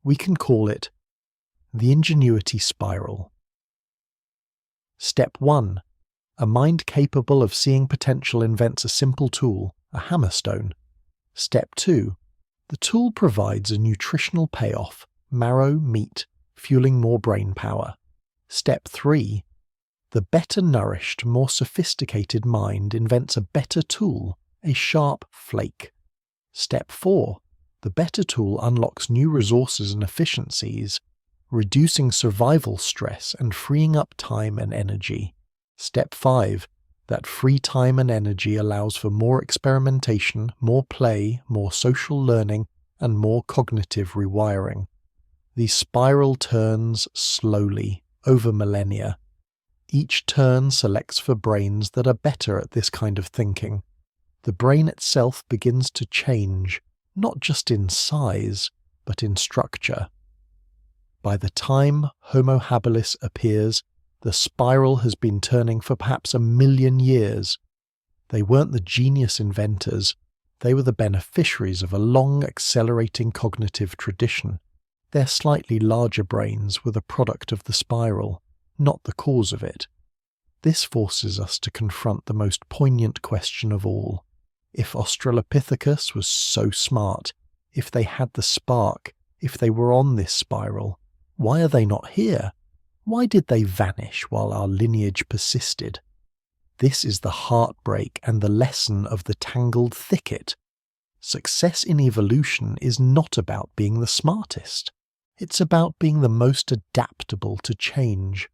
We can call it the ingenuity spiral. Step 1. A mind capable of seeing potential invents a simple tool, a hammerstone. Step 2. The tool provides a nutritional payoff, marrow, meat, fueling more brain power. Step 3. The better nourished, more sophisticated mind invents a better tool, a sharp flake. Step 4. The better tool unlocks new resources and efficiencies, reducing survival stress and freeing up time and energy. Step 5. That free time and energy allows for more experimentation, more play, more social learning, and more cognitive rewiring. The spiral turns slowly, over millennia. Each turn selects for brains that are better at this kind of thinking. The brain itself begins to change, not just in size, but in structure. By the time Homo habilis appears, the spiral has been turning for perhaps 1,000,000 years. They weren't the genius inventors, they were the beneficiaries of a long accelerating cognitive tradition. Their slightly larger brains were the product of the spiral, not the cause of it. This forces us to confront the most poignant question of all. If Australopithecus was so smart, if they had the spark, if they were on this spiral, why are they not here? Why did they vanish while our lineage persisted? This is the heartbreak and the lesson of the tangled thicket. Success in evolution is not about being the smartest. It's about being the most adaptable to change.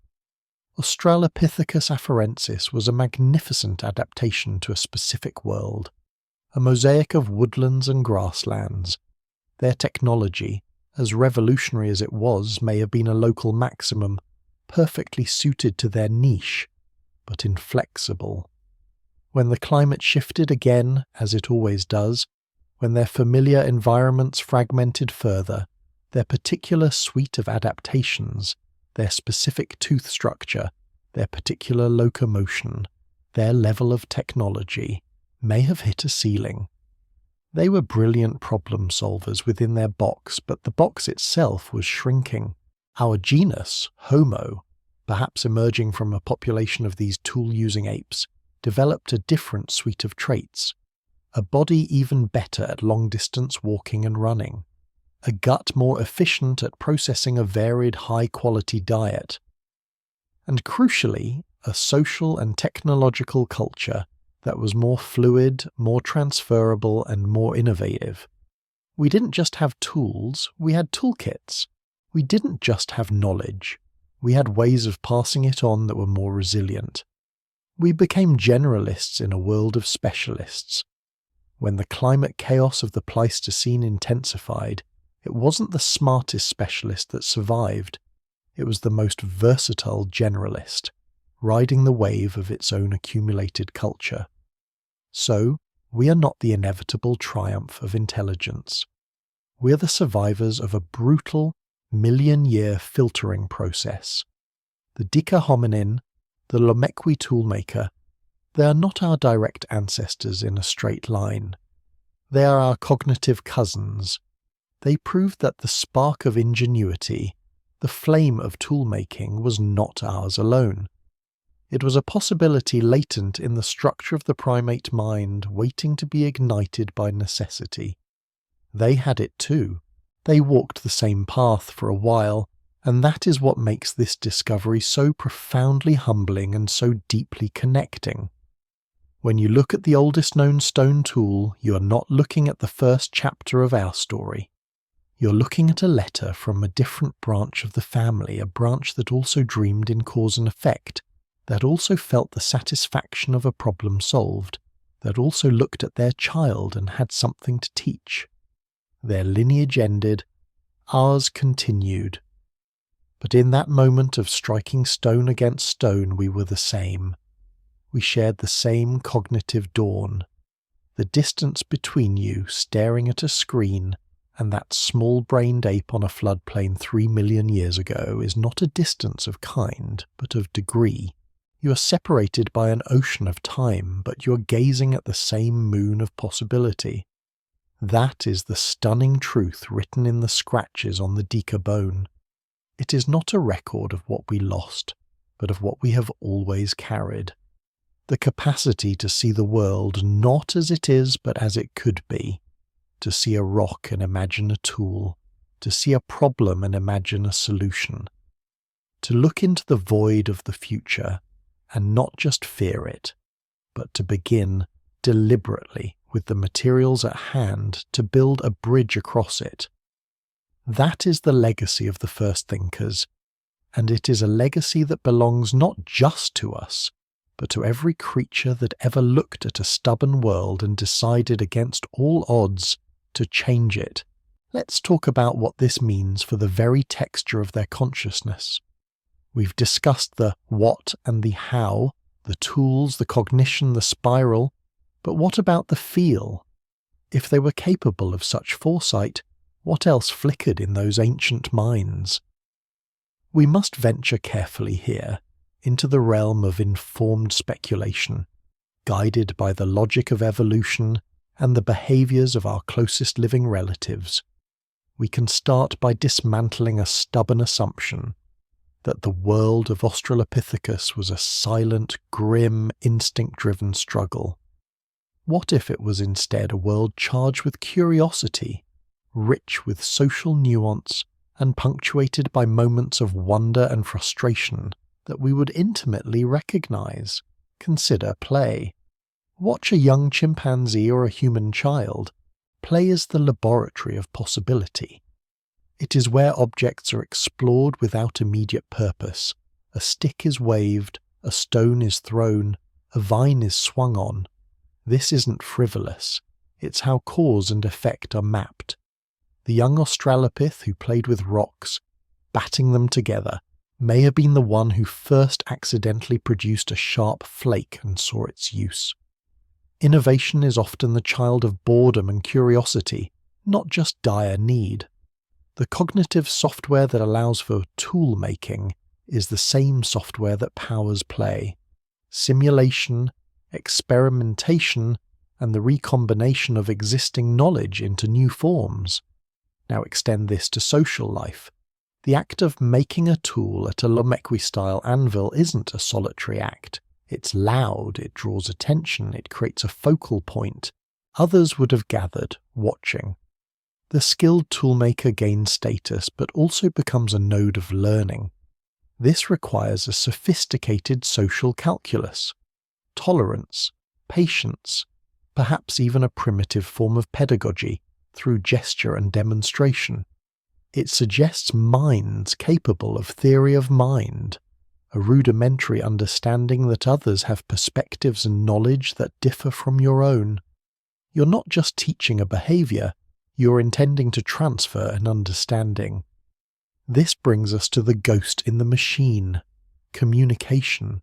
Australopithecus afarensis was a magnificent adaptation to a specific world, a mosaic of woodlands and grasslands. Their technology, as revolutionary as it was, may have been a local maximum, perfectly suited to their niche, but inflexible. When the climate shifted again, as it always does, when their familiar environments fragmented further, their particular suite of adaptations, their specific tooth structure, their particular locomotion, their level of technology, may have hit a ceiling. They were brilliant problem solvers within their box, but the box itself was shrinking. Our genus, Homo, perhaps emerging from a population of these tool-using apes, developed a different suite of traits. A body even better at long-distance walking and running. A gut more efficient at processing a varied high-quality diet. And crucially, a social and technological culture that was more fluid, more transferable, and more innovative. We didn't just have tools, we had toolkits. We didn't just have knowledge, we had ways of passing it on that were more resilient. We became generalists in a world of specialists. When the climate chaos of the Pleistocene intensified, it wasn't the smartest specialist that survived, it was the most versatile generalist, riding the wave of its own accumulated culture. So, we are not the inevitable triumph of intelligence. We are the survivors of a brutal, 1,000,000-year filtering process. The Dika hominin, the Lomekwi toolmaker, they are not our direct ancestors in a straight line. They are our cognitive cousins. They proved that the spark of ingenuity, the flame of toolmaking, was not ours alone. It was a possibility latent in the structure of the primate mind, waiting to be ignited by necessity. They had it too. They walked the same path for a while, and that is what makes this discovery so profoundly humbling and so deeply connecting. When you look at the oldest known stone tool, you are not looking at the first chapter of our story. You're looking at a letter from a different branch of the family, a branch that also dreamed in cause and effect, that also felt the satisfaction of a problem solved, that also looked at their child and had something to teach. Their lineage ended, ours continued. But in that moment of striking stone against stone, we were the same. We shared the same cognitive dawn. The distance between you staring at a screen and that small-brained ape on a floodplain 3 million years ago is not a distance of kind, but of degree. You are separated by an ocean of time, but you are gazing at the same moon of possibility. That is the stunning truth written in the scratches on the Dika bone. It is not a record of what we lost, but of what we have always carried. The capacity to see the world not as it is, but as it could be. To see a rock and imagine a tool. To see a problem and imagine a solution. To look into the void of the future and not just fear it, but to begin deliberately with the materials at hand to build a bridge across it. That is the legacy of the first thinkers, and it is a legacy that belongs not just to us, but to every creature that ever looked at a stubborn world and decided against all odds to change it. Let's talk about what this means for the very texture of their consciousness. We've discussed the what and the how, the tools, the cognition, the spiral, but what about the feel? If they were capable of such foresight, what else flickered in those ancient minds? We must venture carefully here into the realm of informed speculation, guided by the logic of evolution and the behaviours of our closest living relatives. We can start by dismantling a stubborn assumption that the world of Australopithecus was a silent, grim, instinct-driven struggle. What if it was instead a world charged with curiosity, rich with social nuance, and punctuated by moments of wonder and frustration that we would intimately recognise? Consider play. Watch a young chimpanzee or a human child. Play is the laboratory of possibility. It is where objects are explored without immediate purpose. A stick is waved, a stone is thrown, a vine is swung on. This isn't frivolous. It's how cause and effect are mapped. The young Australopith who played with rocks, batting them together, may have been the one who first accidentally produced a sharp flake and saw its use. Innovation is often the child of boredom and curiosity, not just dire need. The cognitive software that allows for tool making is the same software that powers play. Simulation, experimentation, and the recombination of existing knowledge into new forms. Now extend this to social life. The act of making a tool at a Lomekwi-style anvil isn't a solitary act. It's loud, it draws attention, it creates a focal point. Others would have gathered, watching. The skilled toolmaker gains status, but also becomes a node of learning. This requires a sophisticated social calculus, tolerance, patience, perhaps even a primitive form of pedagogy through gesture and demonstration. It suggests minds capable of theory of mind, a rudimentary understanding that others have perspectives and knowledge that differ from your own. You're not just teaching a behaviour, you're intending to transfer an understanding. This brings us to the ghost in the machine, communication.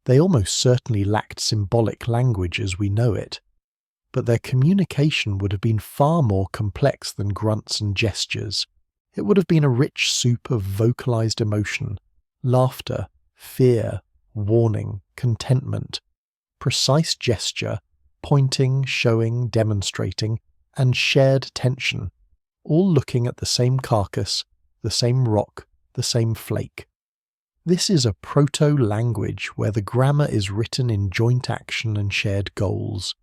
They almost certainly lacked symbolic language as we know it, but their communication would have been far more complex than grunts and gestures. It would have been a rich soup of vocalized emotion, laughter, fear, warning, contentment, precise gesture, pointing, showing, demonstrating, and shared attention, all looking at the same carcass, the same rock, the same flake. This is a proto-language where the grammar is written in joint action and shared goals.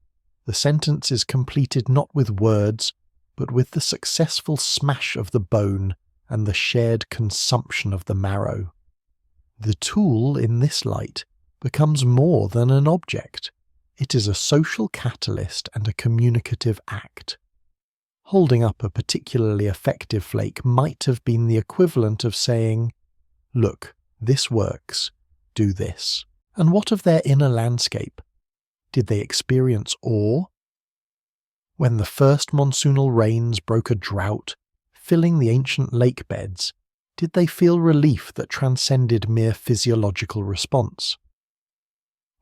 The sentence is completed not with words, but with the successful smash of the bone and the shared consumption of the marrow. The tool, in this light, becomes more than an object. It is a social catalyst and a communicative act. Holding up a particularly effective flake might have been the equivalent of saying, "Look, this works, do this." And what of their inner landscape? Did they experience awe? When the first monsoonal rains broke a drought, filling the ancient lake beds, did they feel relief that transcended mere physiological response?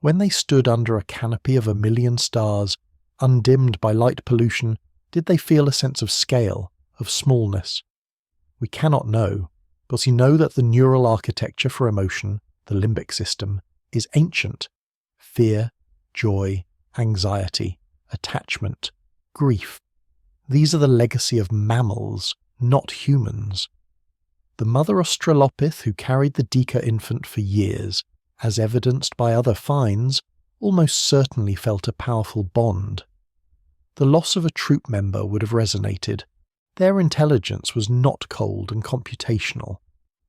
When they stood under a canopy of 1,000,000 stars, undimmed by light pollution, did they feel a sense of scale, of smallness? We cannot know, but we know that the neural architecture for emotion, the limbic system, is ancient. Fear, joy, anxiety, attachment, grief. These are the legacy of mammals, not humans. The mother Australopith who carried the Dika infant for years, as evidenced by other finds, almost certainly felt a powerful bond. The loss of a troop member would have resonated. Their intelligence was not cold and computational.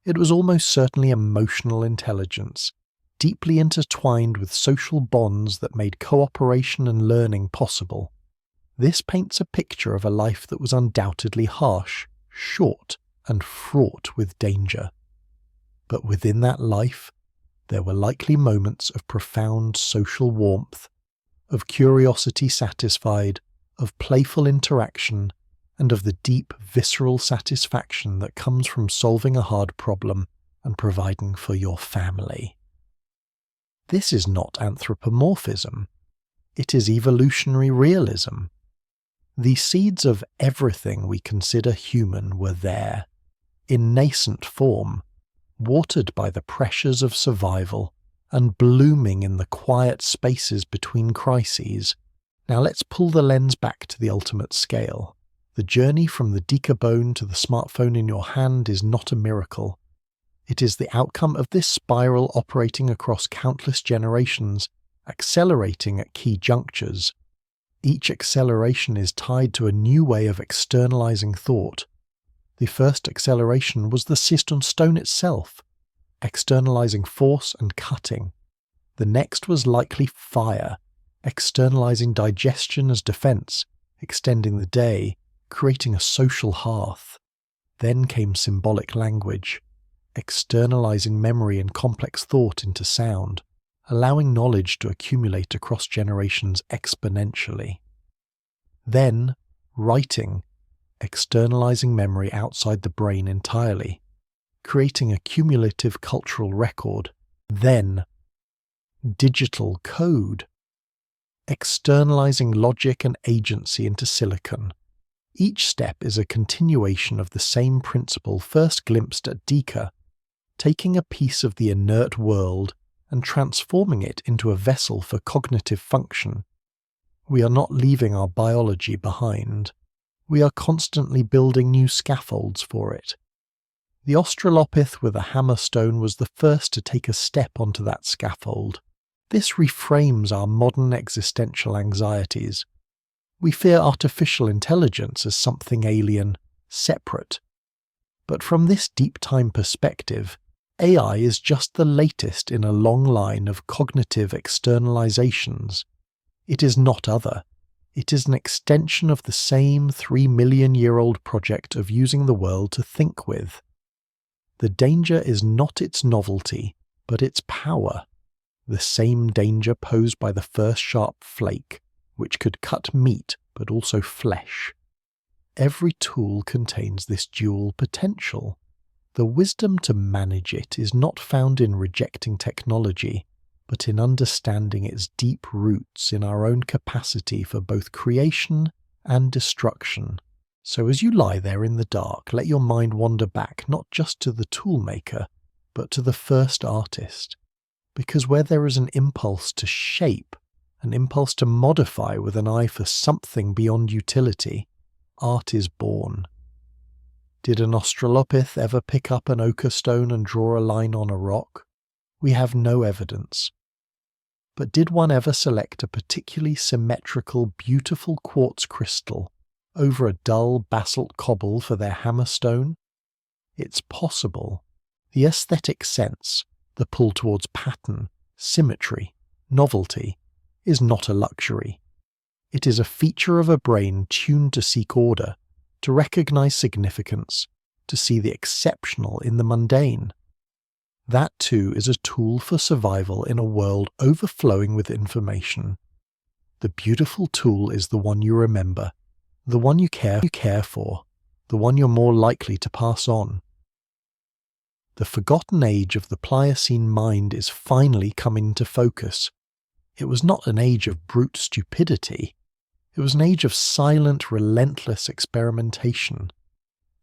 It was almost certainly emotional intelligence, deeply intertwined with social bonds that made cooperation and learning possible. This paints a picture of a life that was undoubtedly harsh, short, and fraught with danger. But within that life, there were likely moments of profound social warmth, of curiosity satisfied, of playful interaction, and of the deep visceral satisfaction that comes from solving a hard problem and providing for your family. This is not anthropomorphism. It is evolutionary realism. The seeds of everything we consider human were there, in nascent form, watered by the pressures of survival, and blooming in the quiet spaces between crises. Now let's pull the lens back to the ultimate scale. The journey from the Dika bone to the smartphone in your hand is not a miracle. It is the outcome of this spiral operating across countless generations, accelerating at key junctures. Each acceleration is tied to a new way of externalizing thought. The first acceleration was the cyst on stone itself, externalizing force and cutting. The next was likely fire, externalizing digestion as defense, extending the day, creating a social hearth. Then came symbolic language, externalizing memory and complex thought into sound, allowing knowledge to accumulate across generations exponentially. Then, writing, externalizing memory outside the brain entirely, creating a cumulative cultural record. Then, digital code, externalizing logic and agency into silicon. Each step is a continuation of the same principle first glimpsed at Dika, taking a piece of the inert world and transforming it into a vessel for cognitive function. We are not leaving our biology behind. We are constantly building new scaffolds for it. The Australopith with a hammerstone was the first to take a step onto that scaffold. This reframes our modern existential anxieties. We fear artificial intelligence as something alien, separate. But from this deep time perspective, AI is just the latest in a long line of cognitive externalizations. It is not other. It is an extension of the same 3 million-year-old project of using the world to think with. The danger is not its novelty, but its power. The same danger posed by the first sharp flake, which could cut meat but also flesh. Every tool contains this dual potential. The wisdom to manage it is not found in rejecting technology, but in understanding its deep roots in our own capacity for both creation and destruction. So as you lie there in the dark, let your mind wander back not just to the toolmaker, but to the first artist. Because where there is an impulse to shape, an impulse to modify with an eye for something beyond utility, art is born. Did an Australopith ever pick up an ochre stone and draw a line on a rock? We have no evidence. But did one ever select a particularly symmetrical, beautiful quartz crystal over a dull basalt cobble for their hammerstone? It's possible. The aesthetic sense, the pull towards pattern, symmetry, novelty, is not a luxury. It is a feature of a brain tuned to seek order, to recognize significance, to see the exceptional in the mundane. That too is a tool for survival in a world overflowing with information. The beautiful tool is the one you remember, the one you care for, the one you're more likely to pass on. The forgotten age of the Pliocene mind is finally coming into focus. It was not an age of brute stupidity. It was an age of silent, relentless experimentation.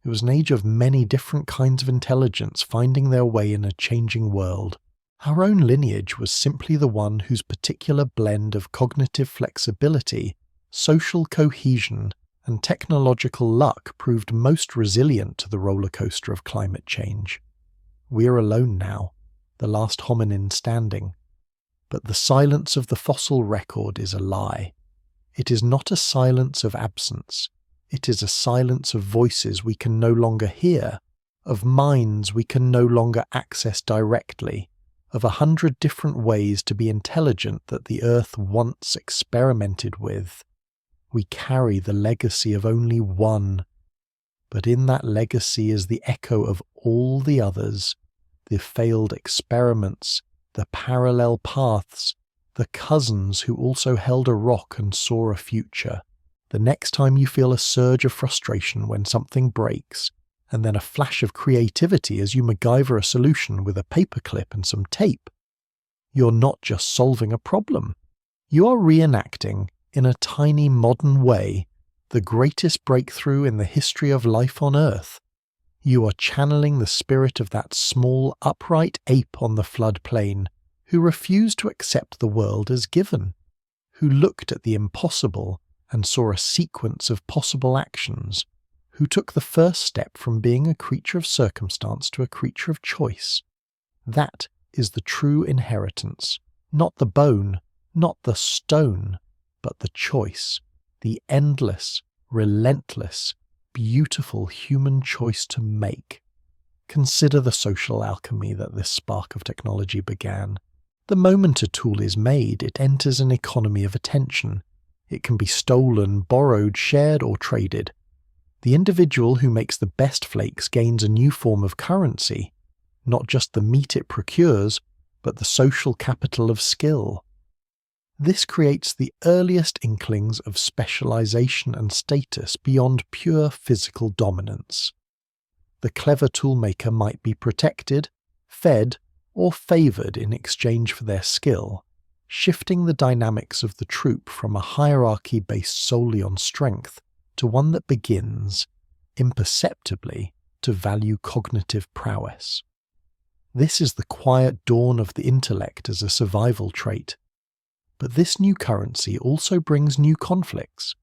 It was an age of many different kinds of intelligence finding their way in a changing world. Our own lineage was simply the one whose particular blend of cognitive flexibility, social cohesion, and technological luck proved most resilient to the roller coaster of climate change. We're alone now, the last hominin standing. But the silence of the fossil record is a lie. It is not a silence of absence. It is a silence of voices we can no longer hear, of minds we can no longer access directly, of 100 different ways to be intelligent that the Earth once experimented with. We carry the legacy of only one, but in that legacy is the echo of all the others, the failed experiments, the parallel paths, the cousins who also held a rock and saw a future. The next time you feel a surge of frustration when something breaks, and then a flash of creativity as you MacGyver a solution with a paperclip and some tape, you're not just solving a problem. You are reenacting, in a tiny modern way, the greatest breakthrough in the history of life on Earth. You are channeling the spirit of that small, upright ape on the floodplain who refused to accept the world as given, who looked at the impossible and saw a sequence of possible actions, who took the first step from being a creature of circumstance to a creature of choice. That is the true inheritance, not the bone, not the stone, but the choice, the endless, relentless, beautiful human choice to make. Consider the social alchemy that this spark of technology began. The moment a tool is made, it enters an economy of attention. It can be stolen, borrowed, shared, or traded. The individual who makes the best flakes gains a new form of currency, not just the meat it procures, but the social capital of skill. This creates the earliest inklings of specialization and status beyond pure physical dominance. The clever toolmaker might be protected, fed, or favored in exchange for their skill, shifting the dynamics of the troop from a hierarchy based solely on strength to one that begins, imperceptibly, to value cognitive prowess. This is the quiet dawn of the intellect as a survival trait. But this new currency also brings new conflicts.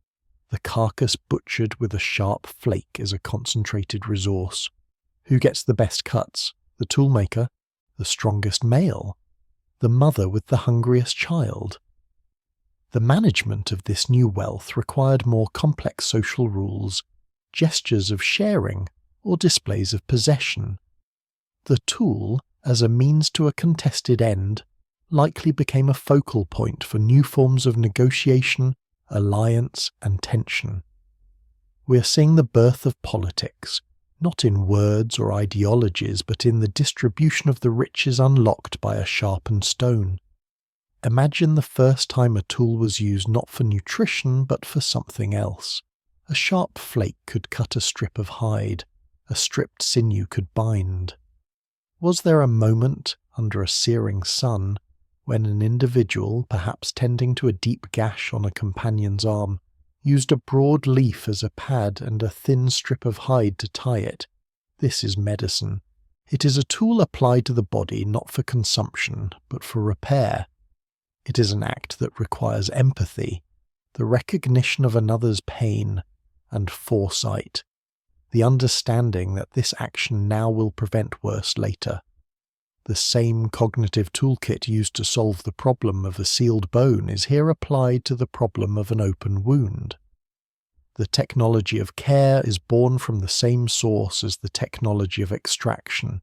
The carcass butchered with a sharp flake is a concentrated resource. Who gets the best cuts? The toolmaker? The strongest male? The mother with the hungriest child? The management of this new wealth required more complex social rules, gestures of sharing, or displays of possession. The tool, as a means to a contested end, likely became a focal point for new forms of negotiation, alliance, and tension. We are seeing the birth of politics, not in words or ideologies, but in the distribution of the riches unlocked by a sharpened stone. Imagine the first time a tool was used not for nutrition but for something else. A sharp flake could cut a strip of hide, a stripped sinew could bind. Was there a moment, under a searing sun, when an individual, perhaps tending to a deep gash on a companion's arm, used a broad leaf as a pad and a thin strip of hide to tie it? This is medicine. It is a tool applied to the body not for consumption, but for repair. It is an act that requires empathy, the recognition of another's pain, and foresight, the understanding that this action now will prevent worse later. The same cognitive toolkit used to solve the problem of a sealed bone is here applied to the problem of an open wound. The technology of care is born from the same source as the technology of extraction.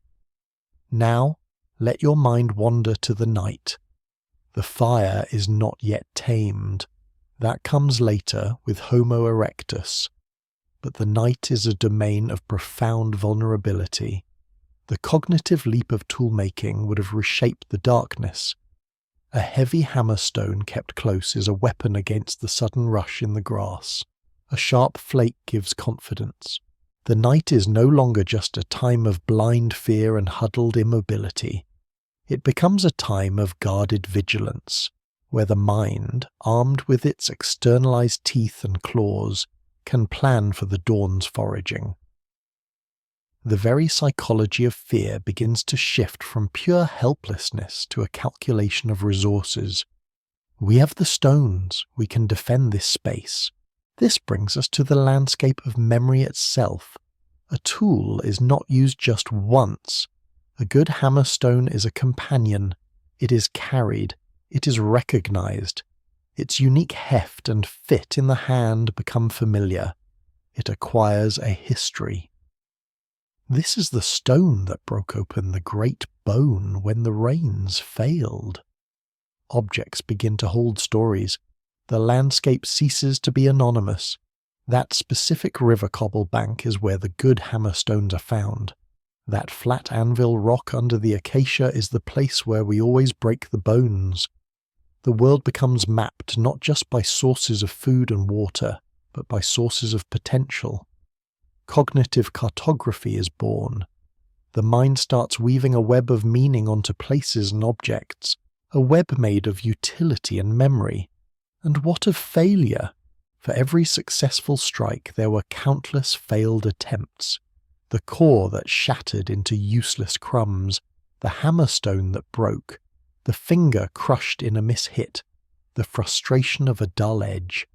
Now, let your mind wander to the night. The fire is not yet tamed. That comes later with Homo erectus. but the night is a domain of profound vulnerability. The cognitive leap of toolmaking would have reshaped the darkness. A heavy hammerstone kept close is a weapon against the sudden rush in the grass. A sharp flake gives confidence. The night is no longer just a time of blind fear and huddled immobility. It becomes a time of guarded vigilance, where the mind, armed with its externalized teeth and claws, can plan for the dawn's foraging. The very psychology of fear begins to shift from pure helplessness to a calculation of resources. We have the stones, we can defend this space. This brings us to the landscape of memory itself. A tool is not used just once. A good hammerstone is a companion. It is carried. It is recognized. Its unique heft and fit in the hand become familiar. It acquires a history. This is the stone that broke open the great bone when the rains failed. Objects begin to hold stories. The landscape ceases to be anonymous. That specific river cobble bank is where the good hammerstones are found. That flat anvil rock under the acacia is the place where we always break the bones. The world becomes mapped not just by sources of food and water, but by sources of potential. Cognitive cartography is born. The mind starts weaving a web of meaning onto places and objects, a web made of utility and memory. And what of failure? For every successful strike there were countless failed attempts. The core that shattered into useless crumbs, the hammerstone that broke, the finger crushed in a mishit, the frustration of a dull edge.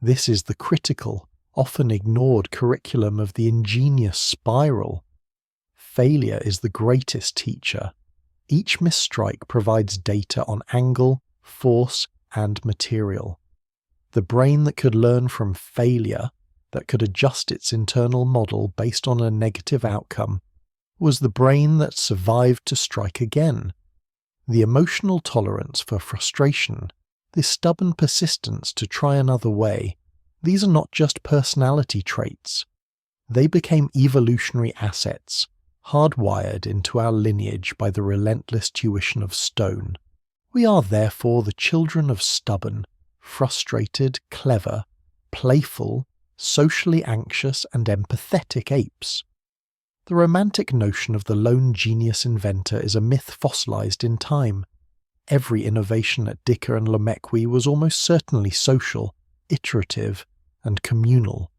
This is the critical, often ignored curriculum of the ingenious spiral. Failure is the greatest teacher. Each misstrike provides data on angle, force, and material. The brain that could learn from failure, that could adjust its internal model based on a negative outcome, was the brain that survived to strike again. The emotional tolerance for frustration, the stubborn persistence to try another way, these are not just personality traits. They became evolutionary assets, hardwired into our lineage by the relentless tuition of stone. We are therefore the children of stubborn, frustrated, clever, playful, socially anxious and empathetic apes. The romantic notion of the lone genius inventor is a myth fossilized in time. Every innovation at Dika and Lomekwi was almost certainly social, iterative, and communal.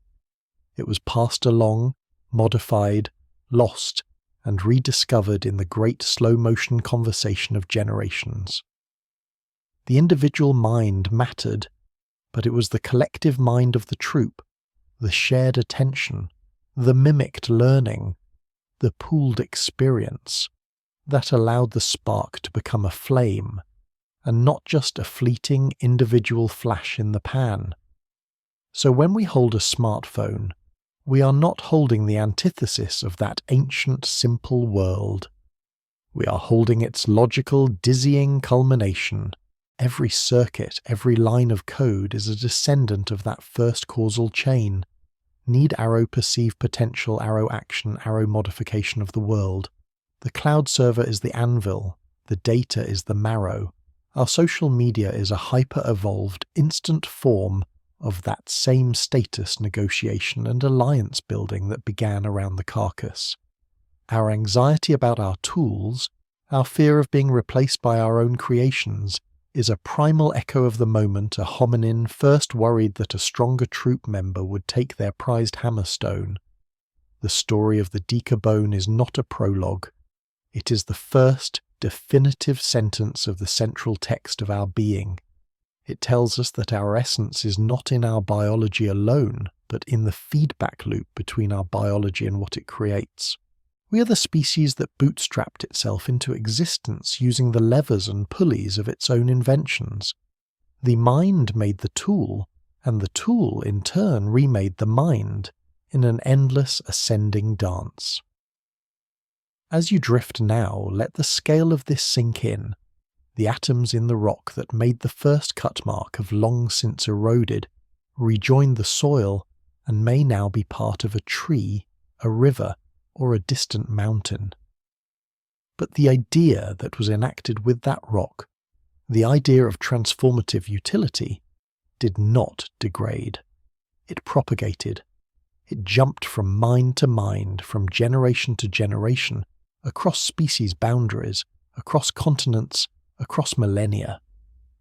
It was passed along, modified, lost, and rediscovered in the great slow-motion conversation of generations. The individual mind mattered, but it was the collective mind of the troop, the shared attention, the mimicked learning, the pooled experience, that allowed the spark to become a flame, and not just a fleeting individual flash in the pan. So when we hold a smartphone, we are not holding the antithesis of that ancient simple world. We are holding its logical, dizzying culmination. Every circuit, every line of code is a descendant of that first causal chain. Need arrow perceive potential, arrow action, arrow modification of the world. The cloud server is the anvil, the data is the marrow. Our social media is a hyper-evolved, instant form of that same status negotiation and alliance building that began around the carcass. Our anxiety about our tools, our fear of being replaced by our own creations, is a primal echo of the moment a hominin first worried that a stronger troop member would take their prized hammerstone. The story of the Dika bone is not a prologue. It is the first, definitive sentence of the central text of our being. It tells us that our essence is not in our biology alone, but in the feedback loop between our biology and what it creates. We are the species that bootstrapped itself into existence using the levers and pulleys of its own inventions. The mind made the tool, and the tool in turn remade the mind, in an endless ascending dance. As you drift now, let the scale of this sink in. The atoms in the rock that made the first cut mark have long since eroded, rejoined the soil, and may now be part of a tree, a river, or a distant mountain. But the idea that was enacted with that rock, the idea of transformative utility, did not degrade. It propagated. It jumped from mind to mind, from generation to generation, across species boundaries, across continents, across millennia.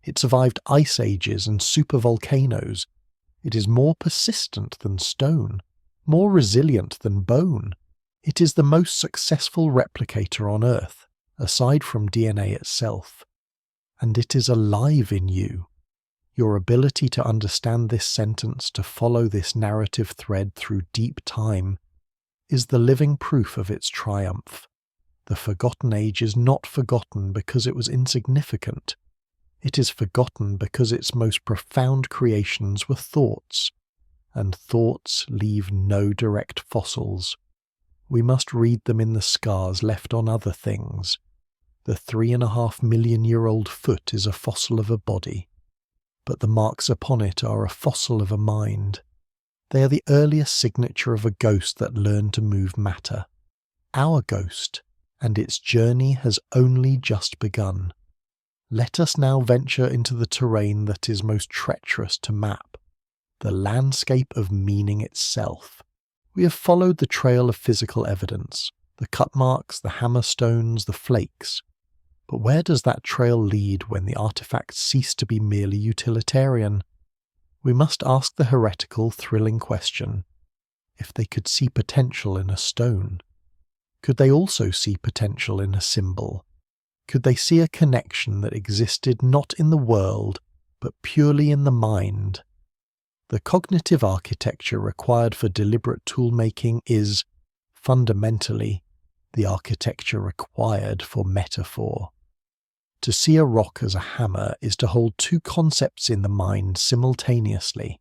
It survived ice ages and supervolcanoes. It is more persistent than stone, more resilient than bone. It is the most successful replicator on Earth, aside from DNA itself. And it is alive in you. Your ability to understand this sentence, to follow this narrative thread through deep time, is the living proof of its triumph. The forgotten age is not forgotten because it was insignificant. It is forgotten because its most profound creations were thoughts, and thoughts leave no direct fossils. We must read them in the scars left on other things. The 3.5 million-year-old foot is a fossil of a body, but the marks upon it are a fossil of a mind. They are the earliest signature of a ghost that learned to move matter. Our ghost, and its journey has only just begun. Let us now venture into the terrain that is most treacherous to map, the landscape of meaning itself. We have followed the trail of physical evidence, the cut marks, the hammerstones, the flakes. But where does that trail lead when the artifacts cease to be merely utilitarian? We must ask the heretical, thrilling question: if they could see potential in a stone, could they also see potential in a symbol? Could they see a connection that existed not in the world, but purely in the mind? The cognitive architecture required for deliberate tool-making is, fundamentally, the architecture required for metaphor. To see a rock as a hammer is to hold two concepts in the mind simultaneously: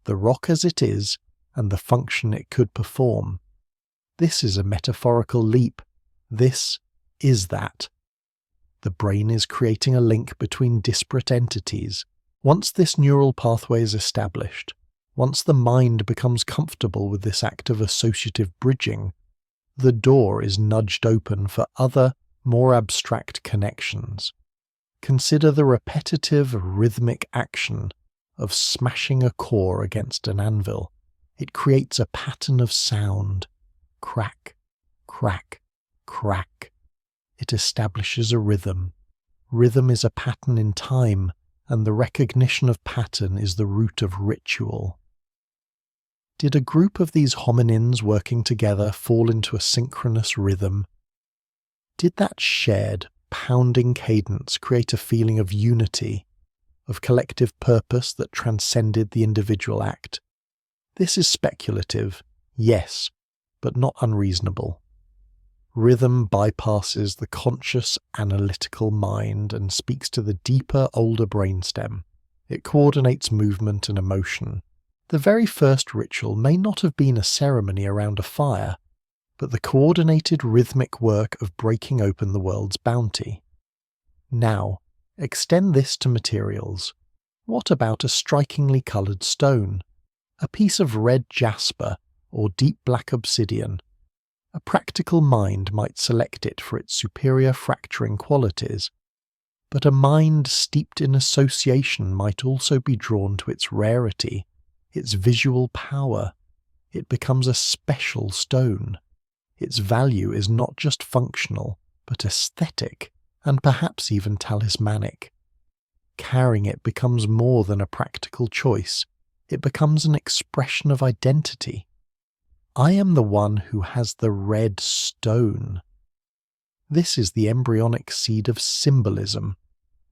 the rock as it is and the function it could perform. This is a metaphorical leap. This is that. The brain is creating a link between disparate entities. Once this neural pathway is established, once the mind becomes comfortable with this act of associative bridging, the door is nudged open for other, more abstract connections. Consider the repetitive, rhythmic action of smashing a core against an anvil. It creates a pattern of sound. Crack, crack, crack. It establishes a rhythm. Rhythm is a pattern in time, and the recognition of pattern is the root of ritual. Did a group of these hominins working together fall into a synchronous rhythm? Did that shared, pounding cadence create a feeling of unity, of collective purpose that transcended the individual act? This is speculative, yes, but not unreasonable. Rhythm bypasses the conscious, analytical mind and speaks to the deeper, older brainstem. It coordinates movement and emotion. The very first ritual may not have been a ceremony around a fire, but the coordinated rhythmic work of breaking open the world's bounty. Now, extend this to materials. What about a strikingly coloured stone? A piece of red jasper or deep black obsidian? A practical mind might select it for its superior fracturing qualities, but a mind steeped in association might also be drawn to its rarity, its visual power. It becomes a special stone. Its value is not just functional, but aesthetic, and perhaps even talismanic. Carrying it becomes more than a practical choice. It becomes an expression of identity. I am the one who has the red stone. This is the embryonic seed of symbolism,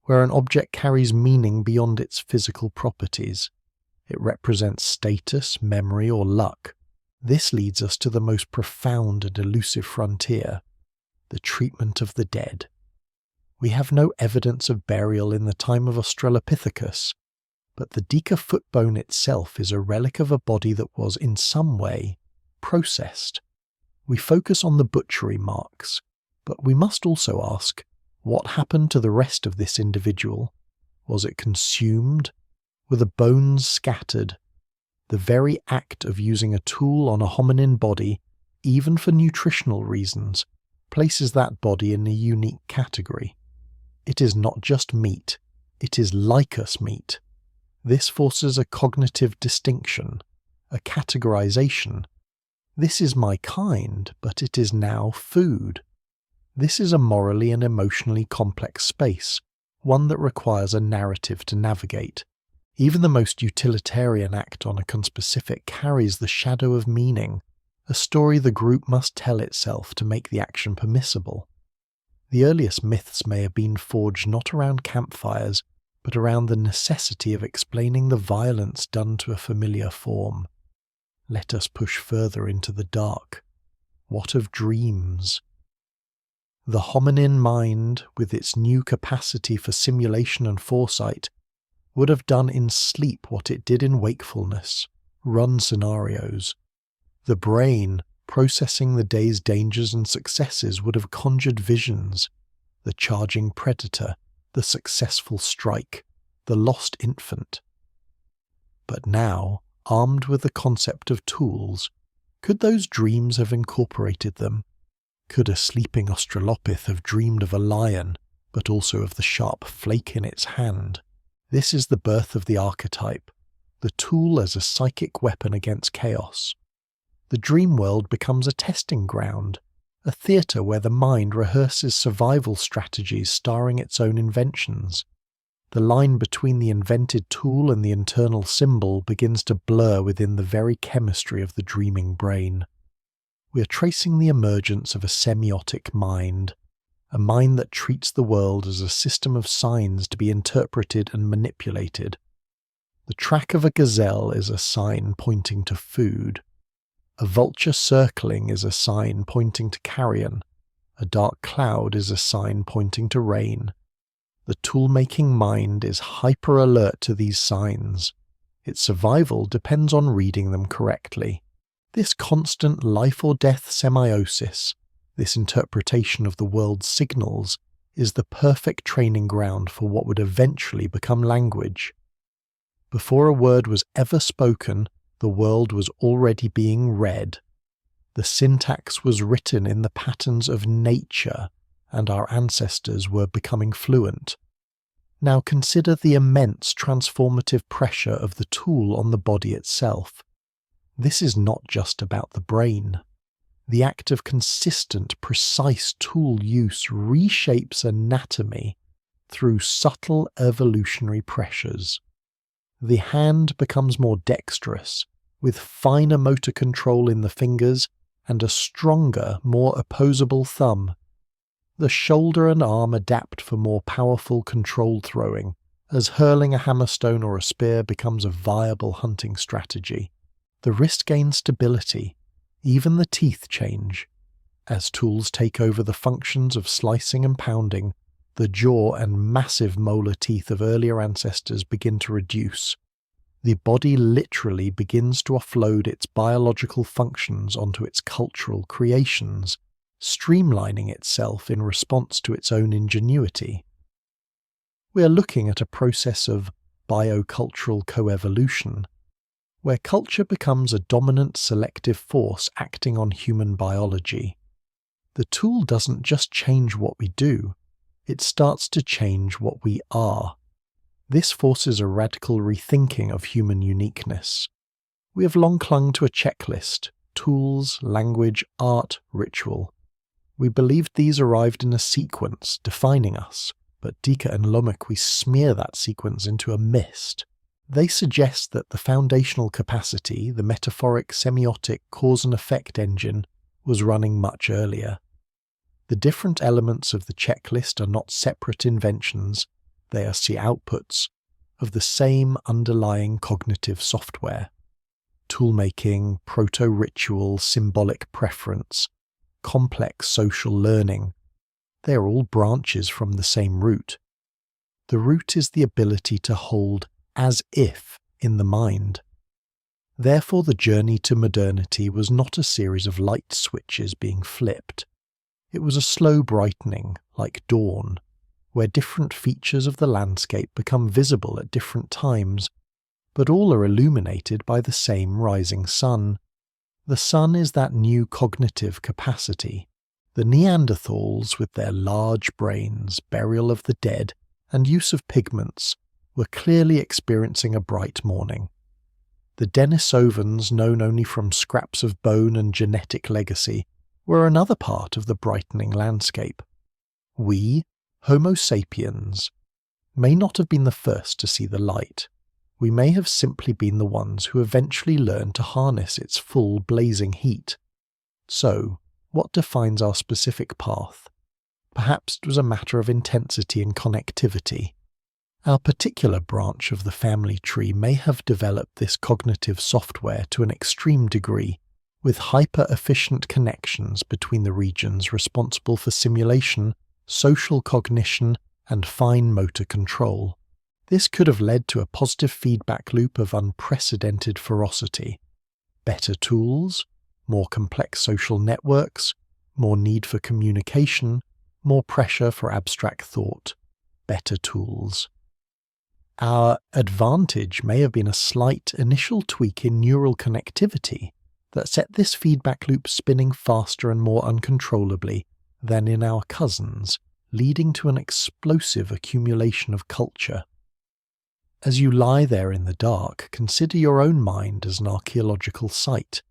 where an object carries meaning beyond its physical properties. It represents status, memory, or luck. This leads us to the most profound and elusive frontier, the treatment of the dead. We have no evidence of burial in the time of Australopithecus, but the Dika foot bone itself is a relic of a body that was, in some way, processed. We focus on the butchery marks, but we must also ask, what happened to the rest of this individual? Was it consumed? Were the bones scattered? The very act of using a tool on a hominin body, even for nutritional reasons, places that body in a unique category. It is not just meat, it is like us meat. This forces a cognitive distinction, a categorization. This is my kind, but it is now food. This is a morally and emotionally complex space, one that requires a narrative to navigate. Even the most utilitarian act on a conspecific carries the shadow of meaning, a story the group must tell itself to make the action permissible. The earliest myths may have been forged not around campfires, but around the necessity of explaining the violence done to a familiar form. Let us push further into the dark. What of dreams? The hominin mind, with its new capacity for simulation and foresight, would have done in sleep what it did in wakefulness, run scenarios. The brain, processing the day's dangers and successes, would have conjured visions, the charging predator, the successful strike, the lost infant. But now, armed with the concept of tools, could those dreams have incorporated them? Could a sleeping Australopith have dreamed of a lion, but also of the sharp flake in its hand? This is the birth of the archetype, the tool as a psychic weapon against chaos. The dream world becomes a testing ground, a theatre where the mind rehearses survival strategies starring its own inventions. The line between the invented tool and the internal symbol begins to blur within the very chemistry of the dreaming brain. We are tracing the emergence of a semiotic mind, a mind that treats the world as a system of signs to be interpreted and manipulated. The track of a gazelle is a sign pointing to food. A vulture circling is a sign pointing to carrion. A dark cloud is a sign pointing to rain. The tool-making mind is hyper-alert to these signs. Its survival depends on reading them correctly. This constant life-or-death semiosis, this interpretation of the world's signals, is the perfect training ground for what would eventually become language. Before a word was ever spoken, the world was already being read. The syntax was written in the patterns of nature, and our ancestors were becoming fluent. Now consider the immense transformative pressure of the tool on the body itself. This is not just about the brain. The act of consistent, precise tool use reshapes anatomy through subtle evolutionary pressures. The hand becomes more dexterous, with finer motor control in the fingers and a stronger, more opposable thumb. The shoulder and arm adapt for more powerful controlled throwing, as hurling a hammerstone or a spear becomes a viable hunting strategy. The wrist gains stability, even the teeth change. As tools take over the functions of slicing and pounding, the jaw and massive molar teeth of earlier ancestors begin to reduce. The body literally begins to offload its biological functions onto its cultural creations, streamlining itself in response to its own ingenuity. We are looking at a process of biocultural coevolution, where culture becomes a dominant selective force acting on human biology. The tool doesn't just change what we do, it starts to change what we are. This forces a radical rethinking of human uniqueness. We have long clung to a checklist: tools, language, art, ritual. We believed these arrived in a sequence, defining us, but Dika and Lomekwi smear that sequence into a mist. They suggest that the foundational capacity, the metaphoric semiotic cause and effect engine, was running much earlier. The different elements of the checklist are not separate inventions, they are outputs of the same underlying cognitive software. Toolmaking, proto-ritual, symbolic preference, complex social learning, they are all branches from the same root. The root is the ability to hold as if in the mind. Therefore, the journey to modernity was not a series of light switches being flipped. It was a slow brightening, like dawn, where different features of the landscape become visible at different times, but all are illuminated by the same rising sun. The sun is that new cognitive capacity. The Neanderthals, with their large brains, burial of the dead, and use of pigments, were clearly experiencing a bright morning. The Denisovans, known only from scraps of bone and genetic legacy, were another part of the brightening landscape. We, Homo sapiens, may not have been the first to see the light. We may have simply been the ones who eventually learned to harness its full blazing heat. So, what defines our specific path? Perhaps it was a matter of intensity and connectivity. Our particular branch of the family tree may have developed this cognitive software to an extreme degree, with hyper-efficient connections between the regions responsible for simulation, social cognition, and fine motor control. This could have led to a positive feedback loop of unprecedented ferocity. Better tools, more complex social networks, more need for communication, more pressure for abstract thought. Better tools. Our advantage may have been a slight initial tweak in neural connectivity that set this feedback loop spinning faster and more uncontrollably than in our cousins, leading to an explosive accumulation of culture. As you lie there in the dark, consider your own mind as an archaeological site.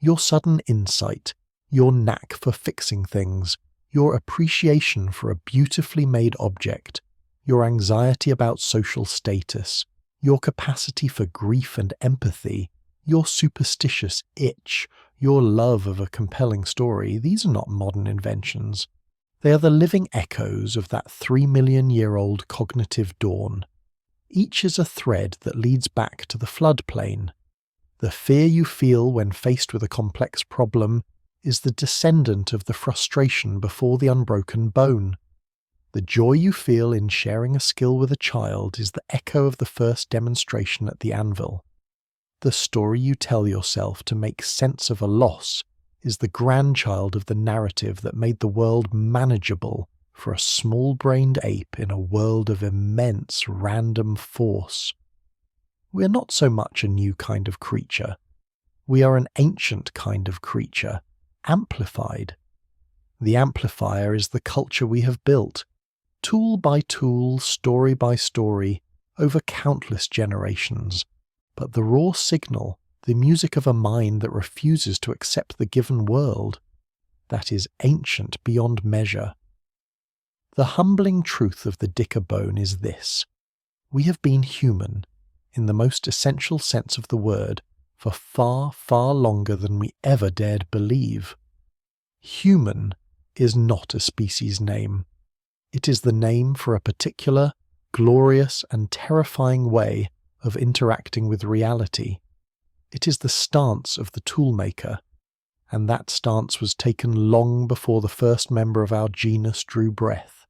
Your sudden insight, your knack for fixing things, your appreciation for a beautifully made object, your anxiety about social status, your capacity for grief and empathy, your superstitious itch, your love of a compelling story, these are not modern inventions. They are the living echoes of that 3 million-year-old cognitive dawn. Each is a thread that leads back to the floodplain. The fear you feel when faced with a complex problem is the descendant of the frustration before the unbroken bone. The joy you feel in sharing a skill with a child is the echo of the first demonstration at the anvil. The story you tell yourself to make sense of a loss is the grandchild of the narrative that made the world manageable for a small-brained ape in a world of immense random force. We are not so much a new kind of creature. We are an ancient kind of creature, amplified. The amplifier is the culture we have built, tool by tool, story by story, over countless generations. But the raw signal, the music of a mind that refuses to accept the given world, that is ancient beyond measure. The humbling truth of the Dika bone is this: we have been human, in the most essential sense of the word, for far, far longer than we ever dared believe. Human is not a species name. It is the name for a particular, glorious and terrifying way of interacting with reality. It is the stance of the toolmaker, and that stance was taken long before the first member of our genus drew breath.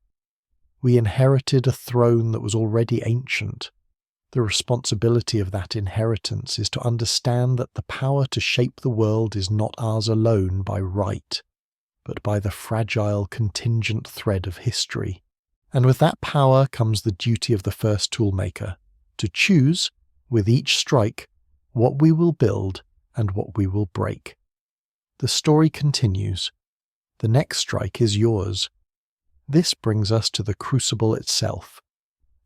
We inherited a throne that was already ancient. The responsibility of that inheritance is to understand that the power to shape the world is not ours alone by right, but by the fragile contingent thread of history. And with that power comes the duty of the first toolmaker, to choose, with each strike, what we will build and what we will break. The story continues. The next strike is yours. This brings us to the crucible itself,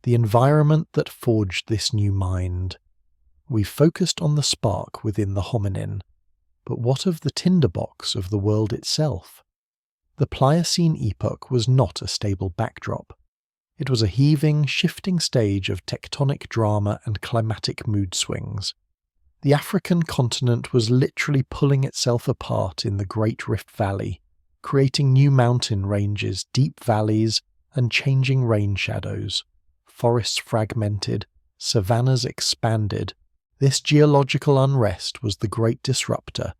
the environment that forged this new mind. We've focused on the spark within the hominin, but what of the tinderbox of the world itself? The Pliocene epoch was not a stable backdrop. It was a heaving, shifting stage of tectonic drama and climatic mood swings. The African continent was literally pulling itself apart in the Great Rift Valley, creating new mountain ranges, deep valleys, and changing rain shadows. Forests fragmented, savannas expanded. This geological unrest was the great disruptor,